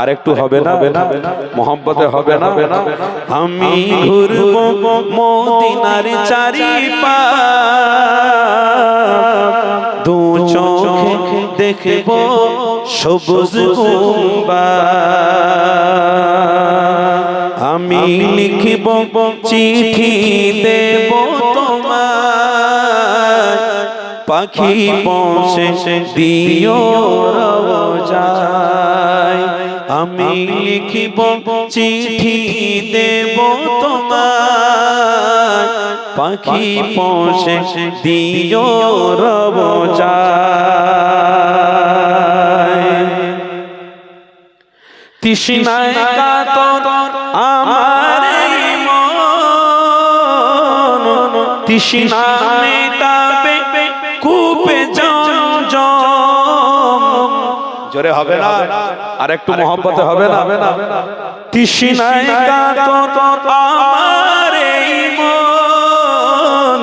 আর একটু হবে না মোহাম্মতে হবে না আমি ঘুরব মদিনার চারিপাশ দু চোখে দেখব সবুজ গুম্বাদ আমি লিখিব চিঠি দেব তোমার পাখি পৌঁছে দিও রোজায় আমি লিখিব চিঠি দেব তোমার পাখি পৌঁছে দিও রোজায় তৃষ্ণায় কাতর আমার মন তৃষ্ণা মেটাবে কূপে জমজম জোরে হবে না আর একটু মোহাম্মতে হবে না তৃষ্ণায় কাতর আমার মন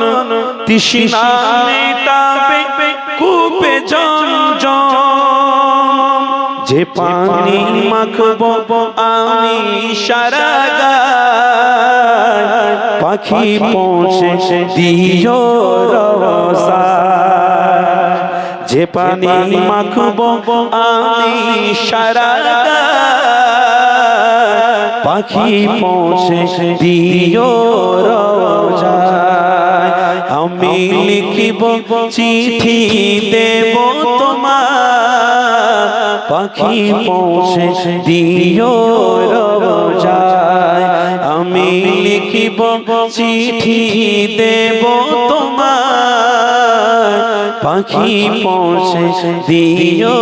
তৃষ্ণা মেটাবে কূপে জমজম যে পানি মাখব আমি সারা গায় পাখি পৌঁছে দিও রোজায় যে পানি মাখব আমি সারা গায় পাখি পৌঁছে দিও রোজায় আমি লিখিব চিঠি দেব তোমার পাখি পৌঁছে দিও রোজায় আমি লিখিব চিঠি দেব তোমার পাখি পৌঁছে দিও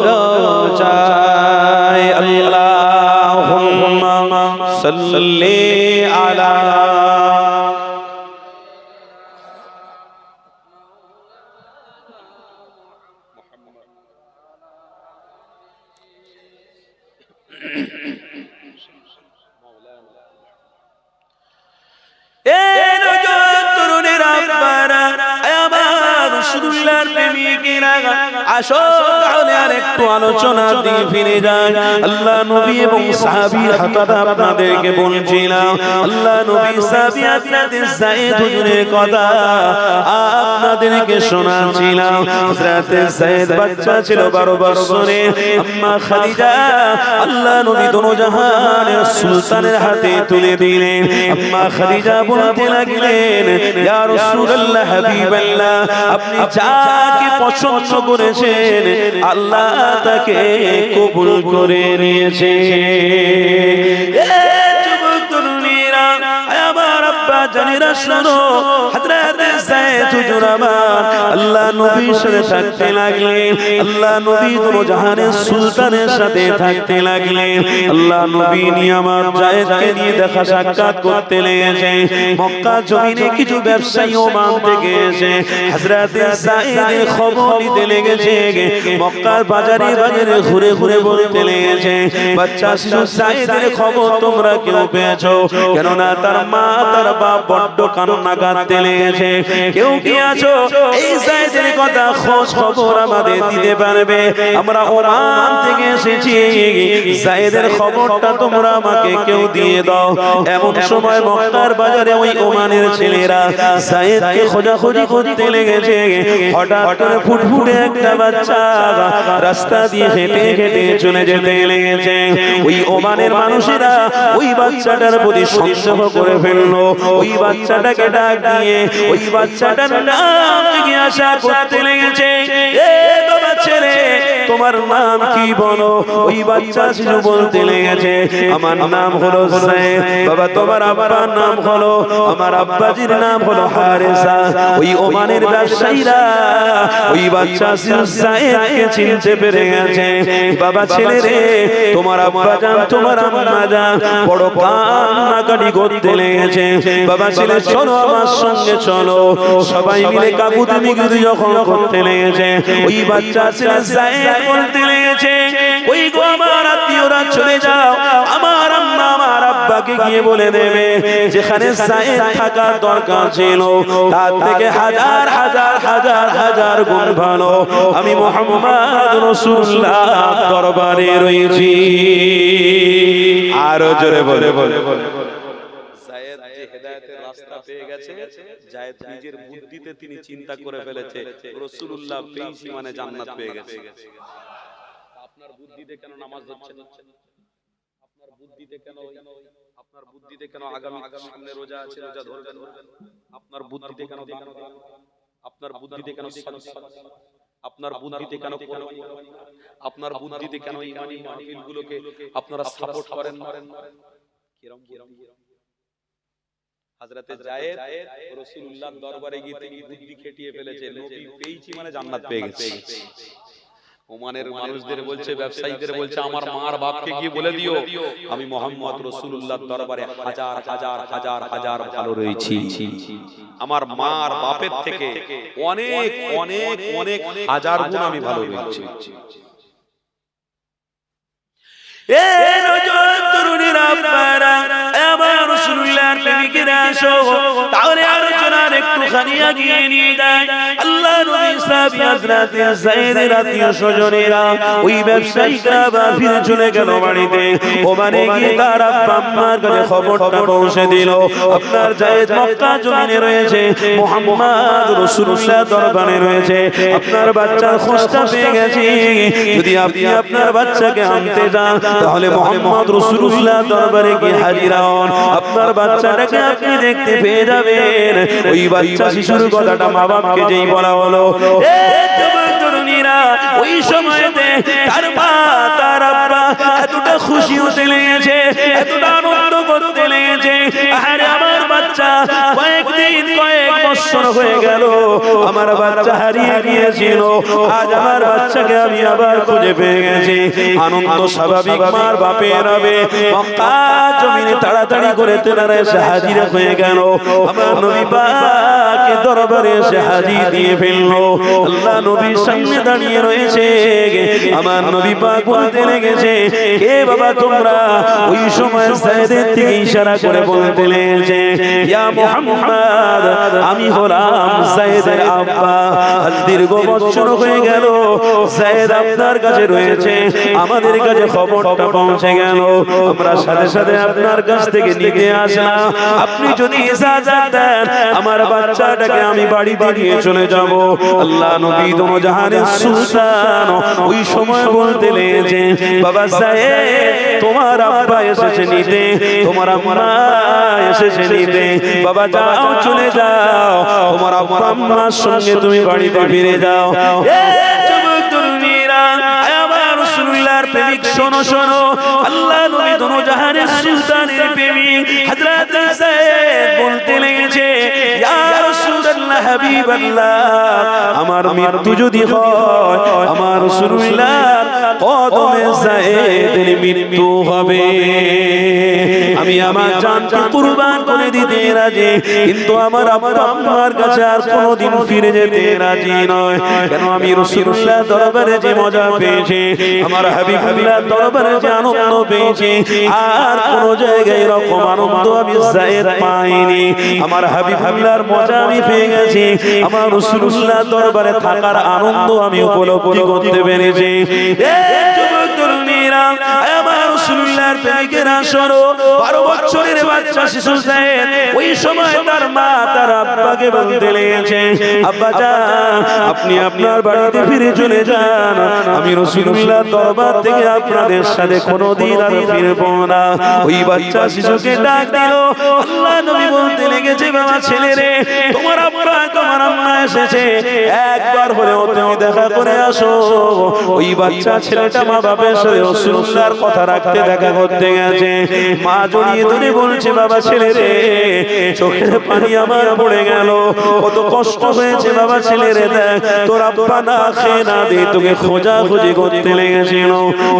রোজায় আল্লাহুম্মা সাল্লি আলা আসো তাহলে আরেকটু আলোচনার দিকে ফিরে যান। আল্লাহ নবী এবং সাহাবী হঠাৎ আপনাদেরকে বলছিলাম, আল্লাহ নবী সাহাবী হযরত যায়েদ হুজুরের কথা আপনাদেরকে শোনাচ্ছিলাম। হযরত যায়েদ বাচ্চা ছিল 12 বছরের। আম্মা খাদিজা আল্লাহ নবী দোনো জাহানের সুলতানের হাতে তুলে দিলেন। আম্মা খাদিজা বলতে লাগলেন, ইয়া রাসূলুল্লাহ হাবিবাল্লাহ, আপনি যাকে পছন্দ করেছেন আল্লাহ তাকে কবুল করে নিয়েছে। জানিরা শোনো, হযরত যায়েদ হুজুর আমার আল্লাহ নবীর সাথে থাকতে লাগলেন। আল্লাহ নবী দোনো জাহানের সুলতানের সাথে থাকতে লাগলেন। আল্লাহ নবী নিয়ে আমার যায়েদকে নিয়ে দেখা সাক্ষাৎ করতে লেগেছে। মক্কা জমিনে কিছু ব্যবসায়ী ওমান থেকে এসে হযরত যায়েদের খবর নিতে লেগেছে। মক্কার বাজারে বাজারে ঘুরে ঘুরে বলতে লেগেছে, বাচ্চা শিশু যায়েদের খবর তোমরা কেউ পেয়েছো? কেননা তার মা তার বাপ বড্ড কান্না কাঁদতে লেগেছে। কেউ কি আছো এই যায়েদের কথা খোঁজ খবর আমাদের দিতে পারবে? আমরা ওমান থেকে এসেছি, যায়েদের খবরটা তোমরা আমাকে কেউ দিয়ে দাও। এমন সময় মক্কার বাজারে ওই ওমানের ছেলেরা যায়েদকে খোঁজাখুঁজি করতে লেগেছে। হঠাৎ করে ফুটফুটে একটা বাচ্চা রাস্তা দিয়ে হেঁটে হেঁটে চলে যেতে লেগেছে। ওই ওমানের মানুষেরা ওই বাচ্চাটার প্রতি সন্দেহ করে ফেললো। ওই বাচ্চাটাকে ডাক দিয়ে ওই বাচ্চাটার নাম জিজ্ঞাসা করতে লেগেছে, এ বাবা ছেলে তোমার নাম কি বলো? ওই বাচ্চা শিশু বলতে লেগেছে, আমার নাম হলো যায়েদ। বাবা তোমার আব্বার নাম হলো? আমার আব্বাজির নাম হলো হারেসা। ওই ওমানের ব্যবসায়ীরা ওই বাচ্চা শিশু যায়েদকে চিনতে পেরে গেছে। বাবা ছেলে রে, তোমার আব্বা জান তোমার আম্মা জান বড় কান্নাকাটি করতে লেগেছে। বাবা ছেলে চলো আমার সঙ্গে চলো। সবাই মিলে কাকুতি মিগুতি যখন করতে লেগেছে, ওই বাচ্চা ছেলে যায়েদ বলতে লেগেছে, ওই গো আমার আত্মীয়রা চলে যাও, আমার আম্মা আমার আব্বাকে গিয়ে বলে দেবে যেখানে যায়েদ থাকার দরকার ছিল তার থেকে হাজার হাজার হাজার হাজার গুণ ভালো আমি মুহাম্মদ রাসূলুল্লাহ দরবারে রয়েছি। আরো জোরে বলে বলে যায়েদ যে হেদায়েতের রাস্তা পেয়ে গেছে, যায়েদ নিজের বুদ্ধিতে তিনি চিন্তা করে ফেলেছে রাসূলুল্লাহ পেয়েছি মানে জান্নাত পেয়ে গেছে। আপনার বুদ্ধিতে কেন নামাজ হচ্ছে না? আপনার বুদ্ধিতে কেন আগামী সামনে রোজা আছে, রোজা ধরবেন? আপনার বুদ্ধিতে কেন দান? আপনার বুদ্ধিতে কেন সাদকা? আপনার বুদ্ধিতে কেন কোরআন? আপনার বুদ্ধিতে কেন ইমানি মাহফিলগুলোকে আপনারা সাপোর্ট করেন? কিরম হযরতে যায়েদ রাসূলুল্লাহর দরবারে গিয়ে তিনি বুদ্ধি খেটিয়ে ফেলেছে, নবী পেয়েছি মানে জান্নাত পেয়ে গেছে। ওমানের মানুষদের বলছে, ব্যবসায়ীদের বলছে, আমার মার বাপকে গিয়ে বলে দিও আমি মুহাম্মদ রাসূলুল্লাহর দরবারে হাজার হাজার হাজার হাজার ভালো রয়েছি। আমার মার বাপের থেকে অনেক অনেক অনেক হাজার গুণ আমি ভালো রয়েছি। এ নজর তরুণীরা আপনারা আমার রাসূলুল্লাহর প্রেমিকেরা আসো, তাহলে আলোচনার একটুখানি এগিয়ে নিয়ে যায়। আল্লাহ নবী সাহাবী হযরত যায়েদের আত্মীয় স্বজনেরা ওই ব্যবসায়ীরা ফিরে চলে গেল বাড়িতে। ওমানে গিয়ে তার আব্বা আম্মার কাছে খবরটা পৌঁছে দিল, আপনার যায়েদ মক্কা জমিনে রয়েছে, মুহাম্মদ রাসূলুল্লাহ দরবারে রয়েছে, আপনার বাচ্চার খোঁজটা পেয়ে গেছি। যদি আপনি আপনার বাচ্চাকে আনতে যান তাহলে মুহাম্মদ রাসূলুল্লাহ দরবারে গিয়ে হাজির হন, আপনার বাচ্চাটাকে আপনি দেখতে পেয়ে যাবেন। ওই বাচ্চা শিশুর কথাটা মা বাপকে যেই বলা হলো, ওই সময়তে তার মা তার আব্বা এতটা খুশি হতে লেগেছে, এতটা আনন্দ করতে লেগেছে, আরে আমার বাচ্চা কয়েকদিন কয়েক বছর বছর হয়ে গেল আমার বাচ্চা হারিয়ে গিয়েছিল, আজ আমার বাচ্চাকে আমি আবার খুঁজে পেয়ে গেছি। আনন্দ স্বাভাবিক মার বাপের হবে। মক্কা জমিনে তাড়াতাড়ি করে তেনারা এসে হাজির হয়ে গেল। আমার নবী পাকের দরবারে এসে হাজির দিয়ে ফেললো। আল্লাহ নবীর সামনে দাঁড়িয়ে রয়েছে। আমার নবী পাক বলতে লেগেছে, কে বাবা তোমরা? ওই সময় সাইদের থেকে ইশারা করে বলতে লেগেছে, ইয়া মুহাম্মদ, আমি হলাম সাইদের আব্বা। আজ দীর্ঘ বছর হয়ে গেল সাইদ আপনার কাছে রয়েছে, আমাদের কাছে খবরটা পৌঁছে গেল, আমরা সাথে সাথে আপনার কাছ থেকে নিতে আসলাম। আপনি যদি ইজাজত দেন আমার বাচ্চাটাকে আমি বাড়িতে নিয়ে চলে যাব। আল্লাহ নবী দোনো জাহানের সুলতান ওই সময় বলতে লেগেছে, বাবা সাইদ, তোমার আব্বা এসেছে নিতে, তোমার আম্মা এসেছে নিতে। বাবা যাও, চলে যাও, তোমার আব্বা আম্মার সঙ্গে তুমি বাড়িতে ফিরে যাও। যুবক তরুণীরা, আমার রাসূলুল্লাহর প্রেমিক, শোনো শোনো, আল্লাহ নবী দোনো জাহানের সুলতানের প্রেমিক হযরত সাইদ বলতে লেগেছে, ইয়া রাসূলুল্লাহ, হাবিবাল্লাহ, আমার মৃত্যু যদি হয় আমার রাসূলুল্লাহর কদমে সাইদের মৃত্যু হবে। আমি আমার জানকে কুরবান করে দিতে রাজি, কিন্তু আমার আব্বা আম্মার কাছে আর কোনোদিন ফিরে যেতে রাজি নয়। কেন? আমি রাসূলুল্লাহ দরবারে যে মজা পেয়েছি, আমার হাবিবুল্লাহ দরবারে যে আনন্দ পেয়েছি, আর কোন জায়গায় এরকম আনন্দ আমি সাইদ পাইনি। আমার হাবিবুল্লাহর মজা আমি পেয়ে গেছি, আমার রাসূলুল্লাহ দরবারে থাকার আনন্দ আমি উপলব্ধি করতে পেরেছি। যুবক তরুণীরা, আমার রাসূলুল্লাহর প্রেমিকেরা, শোনো, 12 বছরের বাচ্চা শিশু সাইদ ওই সময় তার মা তার আব্বাকে বলতে লেগেছে, আব্বা যান, আপনি আপনার বাড়িতে ফিরে চলে যান, আমি রাসূলুল্লাহ দরবার থেকে আপনাদের সাথে কোনোদিন আর ফিরবো না। ওই বাচ্চা শিশুকে ডাক দিল। আল্লাহ নবী বলতে লেগেছে, বাবা ছেলে রে, তোমার আব্বা তোমার আম্মা এসেছে, একবার হলেও তুমি দেখা করে আসো। ওই বাচ্চা ছেলেটা মা বাবার সাথে রাসূলুল্লাহর কথা রাখতে দেখা করতে গেছে। মা জড়িয়ে ধরে বলছে, বাবা ছেলে রে, চোখের পানি আমার পড়ে গেল, কত কষ্ট হয়েছে বাবা ছেলে রে, দেখ তোর আব্বা না খেয়ে না দিয়ে তোকে খোঁজাখুঁজি করতে লেগেছিল।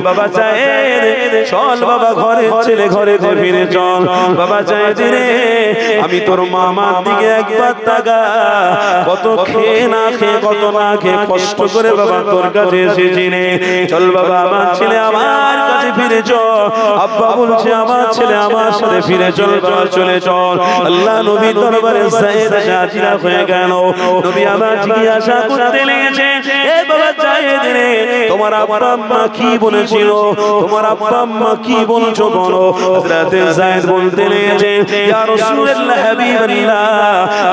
বাবা সাইদ, চল বাবা ঘরে, ছেলে ঘরে ফিরে চল। বাবা সাইদ রে, আমি তোর মামার দিকে একবার তাকা, কত খেয়ে না খেয়ে, কত না খেয়ে কষ্ট করে বাবা তোর কাছে এসেছি রে, চল বাবা আমার ছেলে আমার কাছে ফিরে চল। আব্বা বলছে, আমার ছেলে আমার সাথে ফিরে চল, বাবা চলে চল। আল্লাহ নবী দরবারে সাইদ হাজির হয়ে গেল। নবী আবার জিজ্ঞাসা করতে লেগেছে, এ বাবা সাইদ রে, তোমার আব্বা আম্মা কি বলেছিল, তোমার আব্বা আম্মা কি বলছো বলো। হযরত সাইদ বলতে লেগেছে, ইয়া রাসূলুল্লাহ, হাবিবাল্লাহ,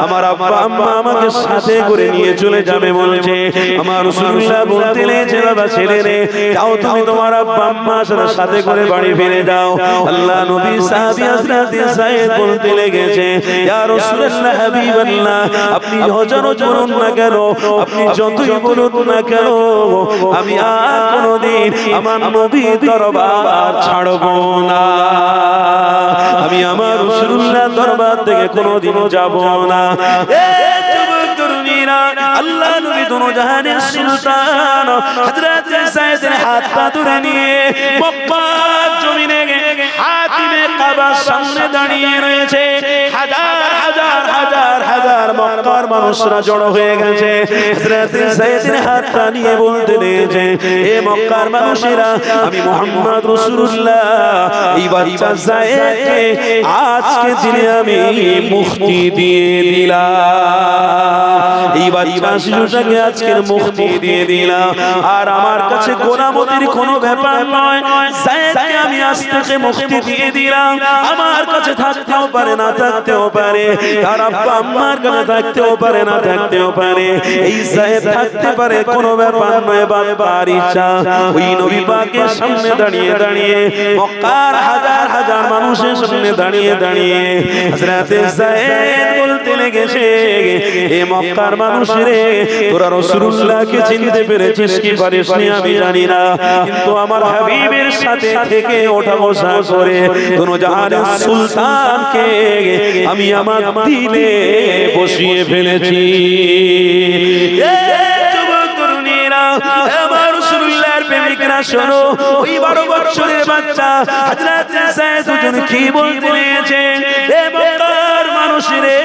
আমার আব্বা আম্মা আমাকে সাথে করে নিয়ে চলে যাবে বলছে। আমার রাসূলুল্লাহ বলতে লেগেছে, বাবা ছেলে রে, যাও তুমি তোমার আব্বা আম্মার সাথে করে বাড়ি ফিরে যাও। আল্লাহ নবী সাহাবী হযরত সাইদ বলতে লেগেছে, ইয়া রাসূলুল্লাহ, হাবিবাল্লাহ, আপনি হাজারো বলুন না কেন, আপনি যতই বলুন না কেন, আমি আর কোনোদিন আমার নবীর দরবার ছাড়ব না, আমি আমার রাসূলুল্লাহ দরবার থেকে কোনোদিন যাব না। যুবক তরুণীরা, আল্লাহ নবী দোনো জাহানের সুলতান হযরত সাইদের হাত পা ধরে নিয়ে মক্কা জমিনে হাতিমে কাবার সামনে দাঁড়িয়ে রয়েছে। হাজার হাজার হাজার হাজার মক্কার মানুষরা জড়ো হয়ে গেছে। হযরত সাইদের হাতটা নিয়ে বলতে লেগেছে, হে মক্কার মানুষেরা, আমি মুহাম্মদ রাসূলুল্লাহ এই বাচ্চা সাইদকে আজকে দিনে আমি মুক্তি দিয়ে দিলাম, এই বাচ্চা শিশুটাকে আজকের মুক্তি দিয়ে দিলাম। আর আমার কাছে গোলামতির কোনো ব্যাপার নয়, সাইদকে আমি আজ থেকে মুক্তি দিয়ে দিলাম। আমার কাছে থাকতেও পারে, না থাকতেও পারে, তার আব্বা আম্মার কাছে থাকতেও পারে, না থাকতেও পারে, এই সাইদ থাকতে পারে, কোনো ব্যাপার নয়। বাবার ইচ্ছা। ওই নবী পাকের সামনে দাঁড়িয়ে দাঁড়িয়ে, মক্কার হাজার হাজার মানুষের সামনে দাঁড়িয়ে দাঁড়িয়ে হযরত সাইদ বলতে লেগেছে, হে মক্কার মানুষ রে, তোরা রাসূলুল্লাহকে চিনতে পেরেছিস কি পারিসনি আমি জানি না, কিন্তু আমার হাবিবের সাথে থেকে ওঠা বসা করে দোনোজাহানের সুলতানকে আমি আমার দিলে বসিয়ে ফেলেছি। আমার রাসূলুল্লাহর প্রেমিকরা শোনো, ওই 12 বছরের বাচ্চা হযরত যায়েদ হুজুর কি বলতে নিয়েছেন, এ মক্কার মানুষ রে,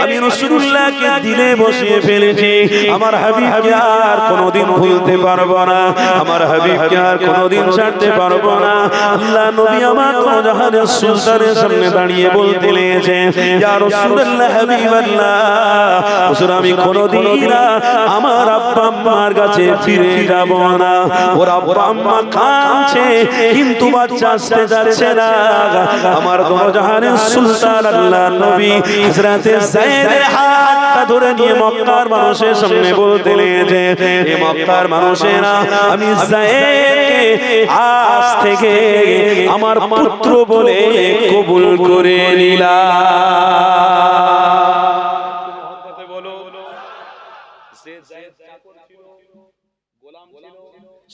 আমি রাসূলুল্লাহকে দিলে বসিয়ে ফেলেছি। আমার হাবিবকে আর কোনোদিন ভুলতে পারবো না, আমার হাবিবকে আর কোনোদিন ছাড়তে পারবো না। আল্লাহ নবী আমার দোজাহানের সুলতানের সামনে দাঁড়িয়ে বলতে লেগেছেন, ইয়া রাসূলুল্লাহ হাবিবাল্লাহ, হুজুর আমি কোনোদিন আমার আব্বা আম্মার কাছে ফিরে যাব না। ওর আব্বা আম্মা কাঁদছে কিন্তু বাচ্চা আসতে যাচ্ছে না। আমার দোজাহানের সুলতান আল্লাহ নবী হযরত যায়েদের হাতটা ধরে নিয়ে মক্কার মানুষের সামনে বলতে লেগেছে, এ মক্কার মানুষেরা, আমি যায়েদকে আজ থেকে আমার পুত্র বলে কবুল করে নিলাম।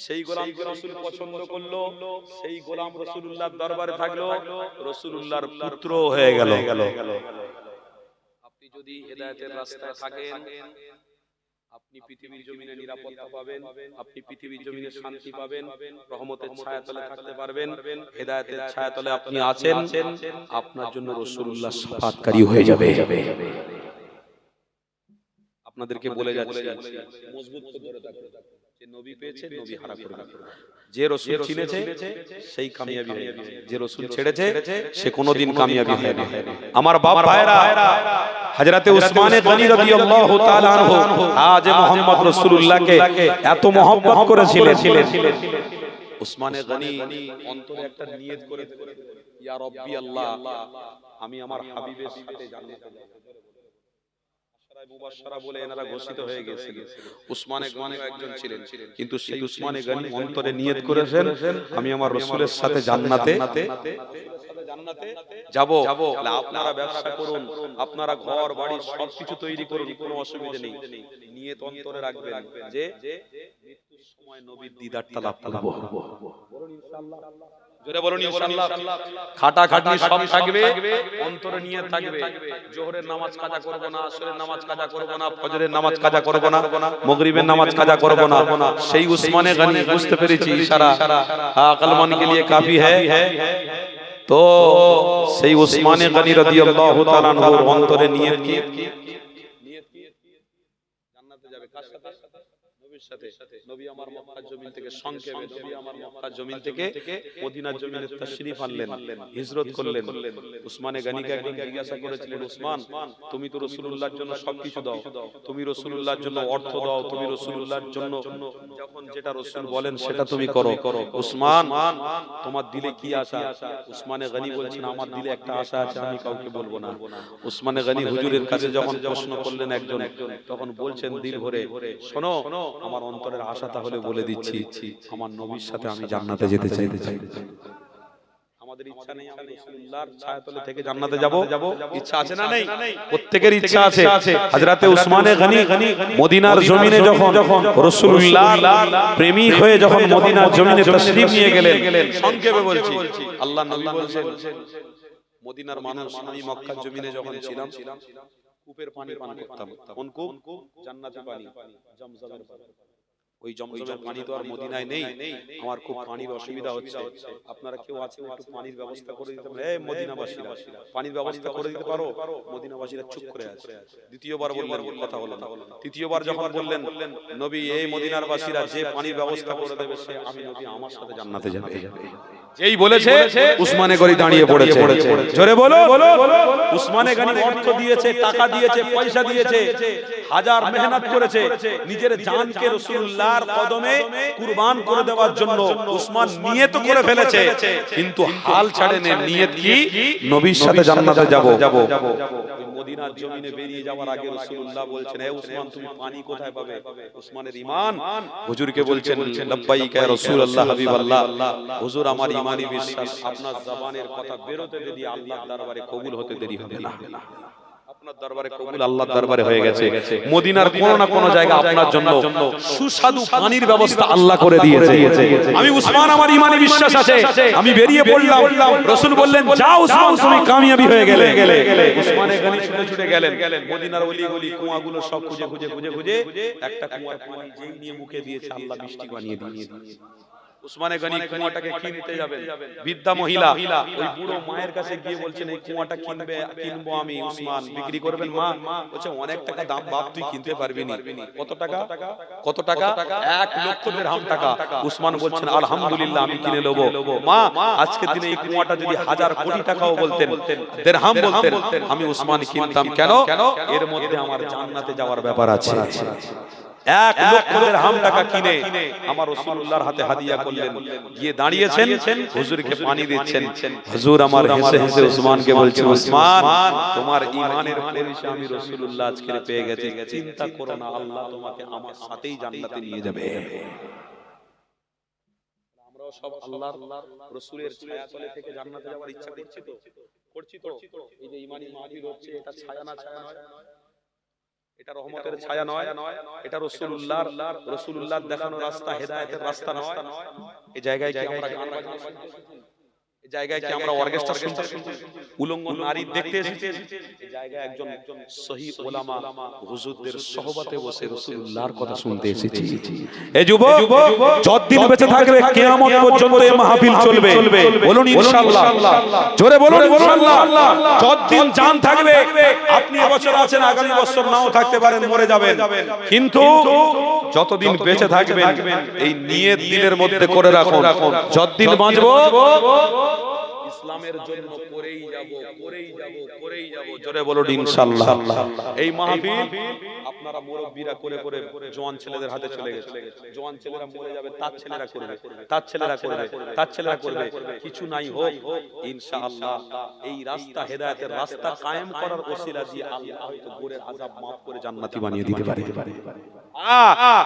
সেই গোলামকে রাসূল পছন্দ করলো, সেই গোলাম রাসূলুল্লাহর দরবারে থাকলো, রাসূলুল্লাহর পুত্র হয়ে গেল। আপনি যদি হেদায়েতের রাস্তায় থাকেন, আপনি পৃথিবীর জমিনে নিরাপত্তা পাবেন, আপনি পৃথিবীর জমিনে শান্তি পাবেন, রহমতের ছায়াতলে থাকতে পারবেন। হেদায়েতের ছায়াতলে আপনি আছেন, আপনার জন্য রাসূলুল্লাহ শাফাআতকারী হয়ে যাবে। আপনাদেরকে বলে যাচ্ছি, মজবুত করে ধরে থাকবেন। যে নবী পেয়েছে নবী হারা করবে, যে রাসূল চিনেছে সেই কামিয়াবি হবে, যে রাসূল ছেড়েছে সে কোনোদিন কামিয়াবি হবে না। আমার বাপ ভাইরা, হযরতে উসমানে গনি রাদিয়াল্লাহু তাআলা আনহু আজ মুহাম্মদ রাসূলুল্লাহকে এত মহব্বত করেছিলেন। উসমানে গনি অন্তরে একটা নিয়ত করে, ইয়া রাব্বি আল্লাহ, আমি আমার হাবিবের সাথে জান্নাতে যাব। মুবাশশারা বলে এনারা ঘোষিত হয়ে গেছিল। উসমানে গনি একজন ছিলেন, কিন্তু সেই উসমানে গনি অন্তরে নিয়ত করেছেন, আমি আমার রাসূলের সাথে জান্নাতে যাব। আপনারা ব্যবসা করুন, আপনারা ঘর বাড়ি সবকিছু তৈরি করুন, কোনো অসুবিধা নেই, নিয়ত অন্তরে রাখবেন যে মৃত্যুর সময় নবীর দিদারটা লাভ করব। বলুন ইনশাআল্লাহ, জোরে বলুন ইনশাআল্লাহ। খাটাখাটনি সব থাকবে, অন্তরে নিয়ত থাকবে, জোহরের নামাজ কাজা করব না, আসরের নামাজ কাজা করব না, ফজরের নামাজ কাজা করব না, মাগরিবের নামাজ কাজা করব না। সেই উসমানে গনি বুঝতে পেরেছি, ইশারা আকলমান কে লিয়ে কাফি হ্যায়। তো সেই উসমানে গনি রাদিয়াল্লাহু তাআলা আনহুর অন্তরে নিয়ত কি জান্নাতে যাবে। কার সাথে? নবীর সাথে। নবী আমার মক্কার জমিন থেকে সংক্ষেপে, নবী আমার মক্কার জমিন থেকে মদিনার জমিনে তাশরীফ আনলেন, হিজরত করলেন। উসমানে গনিকে একজন জিজ্ঞাসা করেছিলেন, উসমান তুমি তো রাসূলুল্লাহর জন্য সবকিছু দাও, তুমি রাসূলুল্লাহর জন্য অর্থ দাও, তুমি রাসূলুল্লাহর জন্য যখন যেটা রাসূল বলেন সেটা তুমি করো, উসমান তোমার দিলে কি আশা? উসমানে গনি বলছেন, আমার দিলে একটা আশা আছে, আমি কাউকে বলবো না। উসমানে গনি হুজুরের কাছে যখন প্রশ্ন করলেন একজন, তখন বলছেন দিল ভরে, শোনো আমার অন্তরের আশা তাহলে বলে দিচ্ছি, আমার নবীর সাথে আমি জান্নাতে যেতে চাই। আমাদের ইচ্ছা নেই আমরা রাসূলুল্লাহর ছায়াতলে থেকে জান্নাতে যাব? ইচ্ছা আছে না নেই? প্রত্যেকের ইচ্ছা আছে। হযরতে উসমানে গনি মদিনার জমিনে যখন রাসূলুল্লাহর প্রেমিক হয়ে যখন মদিনার জমিনে তাশরীফ নিয়ে গেলেন, সংক্ষেপে বলছি, আল্লাহর নবী বলেন, মদিনার মানুষ, আমি মক্কার জমিনে যখন ছিলাম কূপের পানি পান করতাম। কোন কূপ? জান্নাতি পানি, জমজমের পানি। ওই জমজমের পানি তো আর মদিনায় নেই, আমার খুব পানির অসুবিধা হচ্ছে, আপনারা কেউ আছেন একটু পানির ব্যবস্থা করে দিতে পারেন? এই মদিনাবাসীরা পানির ব্যবস্থা করে দিতে পারো? মদিনাবাসীরা চুপ করে আছে। দ্বিতীয়বার বললেন, কথা হলো না। তৃতীয়বার যখন বললেন, নবী এই মদিনার বাসীরা যে পানির ব্যবস্থা করে দেবে সে আমি নবী আমার সাথে জান্নাতে যাবে। যেই বলেছে উসমানে গনি দাঁড়িয়ে পড়েছে, জোরে বলো। উসমানে গনি অর্থ দিয়েছে, টাকা দিয়েছে, পয়সা দিয়েছে, হাজার মেহনত করেছে, নিজের জানকে রাসূলুল্লাহর কদমে কুরবান করে দেওয়ার জন্য উসমান নিয়ত করে ফেলেছে, কিন্তু হাল ছাড়েনি। নিয়ত কি? নবীর সাথে জান্নাতে যাব। মদিনার জমিনে বেরিয়ে যাওয়ার আগে রাসূলুল্লাহ বলছেন, হে উসমান তুমি পানি কোথায় পাবে? উসমানের ঈমান, হুজুরকে বলছেন, লাব্বাইক ইয়া রাসূলুল্লাহ হাবিবাল্লাহ, হুজুর আমার ঈমানি বিশ্বাস, আপনার জবানের কথা বেরোতে যদি আল্লাহর দরবারে কবুল হতে দেরি হবে না। আপনার দরবারে কবুল আল্লাহর দরবারে হয়ে গেছে। মদিনার কোন না কোন জায়গা আপনার জন্য সুস্বাদু পানির ব্যবস্থা আল্লাহ করে দিয়েছে। আমি উসমান, আমার ঈমানে বিশ্বাস আছে, আমি বেরিয়ে পড়লাম, রাসূল বললেন যাও উসমান তুমি কামিয়াবি হয়ে গেলে। উসমানে গনি ছুটে ছুটে গেলেন, মদিনার অলি গলি কুয়াগুলো সব খুঁজে খুঁজে খুঁজে খুঁজে একটা কুয়ার পানি যেই নিয়ে মুখে দিয়েছে আল্লাহ বৃষ্টি বানিয়ে দিয়েছে। উসমানে গনি কুয়াটাকে কিনতে যাবেন, বৃদ্ধা মহিলা ওই বুড়ো মায়ের কাছে গিয়ে বলছেন এই কুয়াটা কিনবো আমি। উসমান বিক্রি করবেন মা? বলছে অনেক টাকা দাম বাপ, তুই কিনতে পারবি না। কত টাকা? কত টাকা? 1,00,000 দিরহাম টাকা। উসমান বলছেন আলহামদুলিল্লাহ আমি কিনে নেব। মা আজকের দিনে এই কুয়াটা যদি 1000 কোটি টাকাও বলতেন, দিরহাম বলতেন, আমি উসমান কিনতাম। কেন? এর মধ্যে আমার জান্নাতে যাওয়ার ব্যাপার আছে। 1,00,000 দিরহাম টাকা কিনে আমার রাসূলুল্লাহর হাতে হাদিয়া করলেন। গিয়ে দাঁড়িয়েছেন, হুজুরকে পানি দিচ্ছেন। হুজুর আমার হেসে হেসে উসমানকে বলছেন উসমান তোমার ঈমানের পরিচয় আমি রাসূলুল্লাহ আজকে পেয়ে গেছি, চিন্তা করো না, আল্লাহ তোমাকে আমার সাথেই জান্নাতে নিয়ে যাবে। আমরাও সব আল্লাহর রাসূলের ছায়াতলে থেকে জান্নাতে যাওয়ার ইচ্ছা করছি তো। এই যে ঈমানি মাহফিল হচ্ছে, এটা ছায়া না ছায়া নয়, এটা রহমতের ছায়া নয়, এটা রাসূলুল্লাহর দেখানো রাস্তা, হেদায়েতের রাস্তা নয়। এই জায়গায় কি আমরা গান বাজনা শুনছি? এই জায়গায় কি আমরা অর্কেস্ট্রা শুনছি? উলঙ্গ নারী দেখতে এসেছি? এই জায়গায় একজন সহিহ উলামা হুজুরদের সহবতে বসে রাসূলুল্লাহর কথা শুনতে এসেছি। এই যুবক যতদিন বেঁচে থাকবে কিয়ামত পর্যন্ত এই মাহফিল চলবে। বলুন ইনশাআল্লাহ, জোরে বলুন ইনশাআল্লাহ। যতদিন জান থাকবে, আপনি এবছর আছেন, আগামী বছর নাও থাকতে পারেন, মরে যাবেন, কিন্তু যতদিন বেঁচে থাকবেন এই নিয়ত দিলের মধ্যে করে রাখুন, যতদিন বাঁচবো ইসলামের জন্য করেই যাব, করেই যাব, করেই যাব। জোরে বলুন ইনশাআল্লাহ। এই মাহফিল আপনারা মুরব্বিরা করে করে জওয়ান ছেলেদের হাতে চলে গেছে। জওয়ান ছেলেরা মরে যাবে, তার ছেলেরা করবে, তার ছেলেরা করবে, তার ছেলেরা করবে। কিছু নাই হোক ইনশাআল্লাহ এই রাস্তা, হেদায়েতের রাস্তা কায়েম করার ওসিলা দিয়ে আল্লাহ হয়তো গোরের আযাব maaf করে জান্নাতি বানিয়ে দিতে পারে।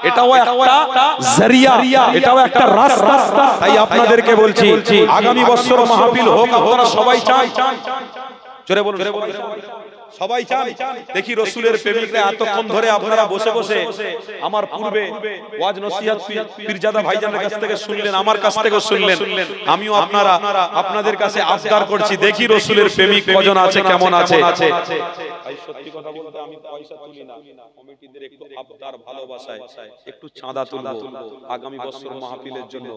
এটাও একটা জরিয়া, এটাও একটা রাস্তা। তাই আপনাদেরকে বলছি আগামী বছর মাহফিল হোক, আপনারা সবাই চান? জোরে বলুন সবাই চান? দেখি রাসূলের প্রেমিকরা এতক্ষণ ধরে আপনারা বসে বসে আমার পূর্বে ওয়াজ নসিহত পীরজাদা ভাইজানের কাছ থেকে শুনলেন, আমার কাছ থেকে শুনলেন, আমিও আপনাদের কাছে আবদার করছি, দেখি রাসূলের প্রেমিক কজন আছে, কেমন আছে। ভাই সত্যি কথা বলতে আমি পয়সা তুলি না, কমিটিদের একটু আবদার ভালোবাসায় একটু চাঁদা তুলবো আগামী বছর মাহফিলের জন্য।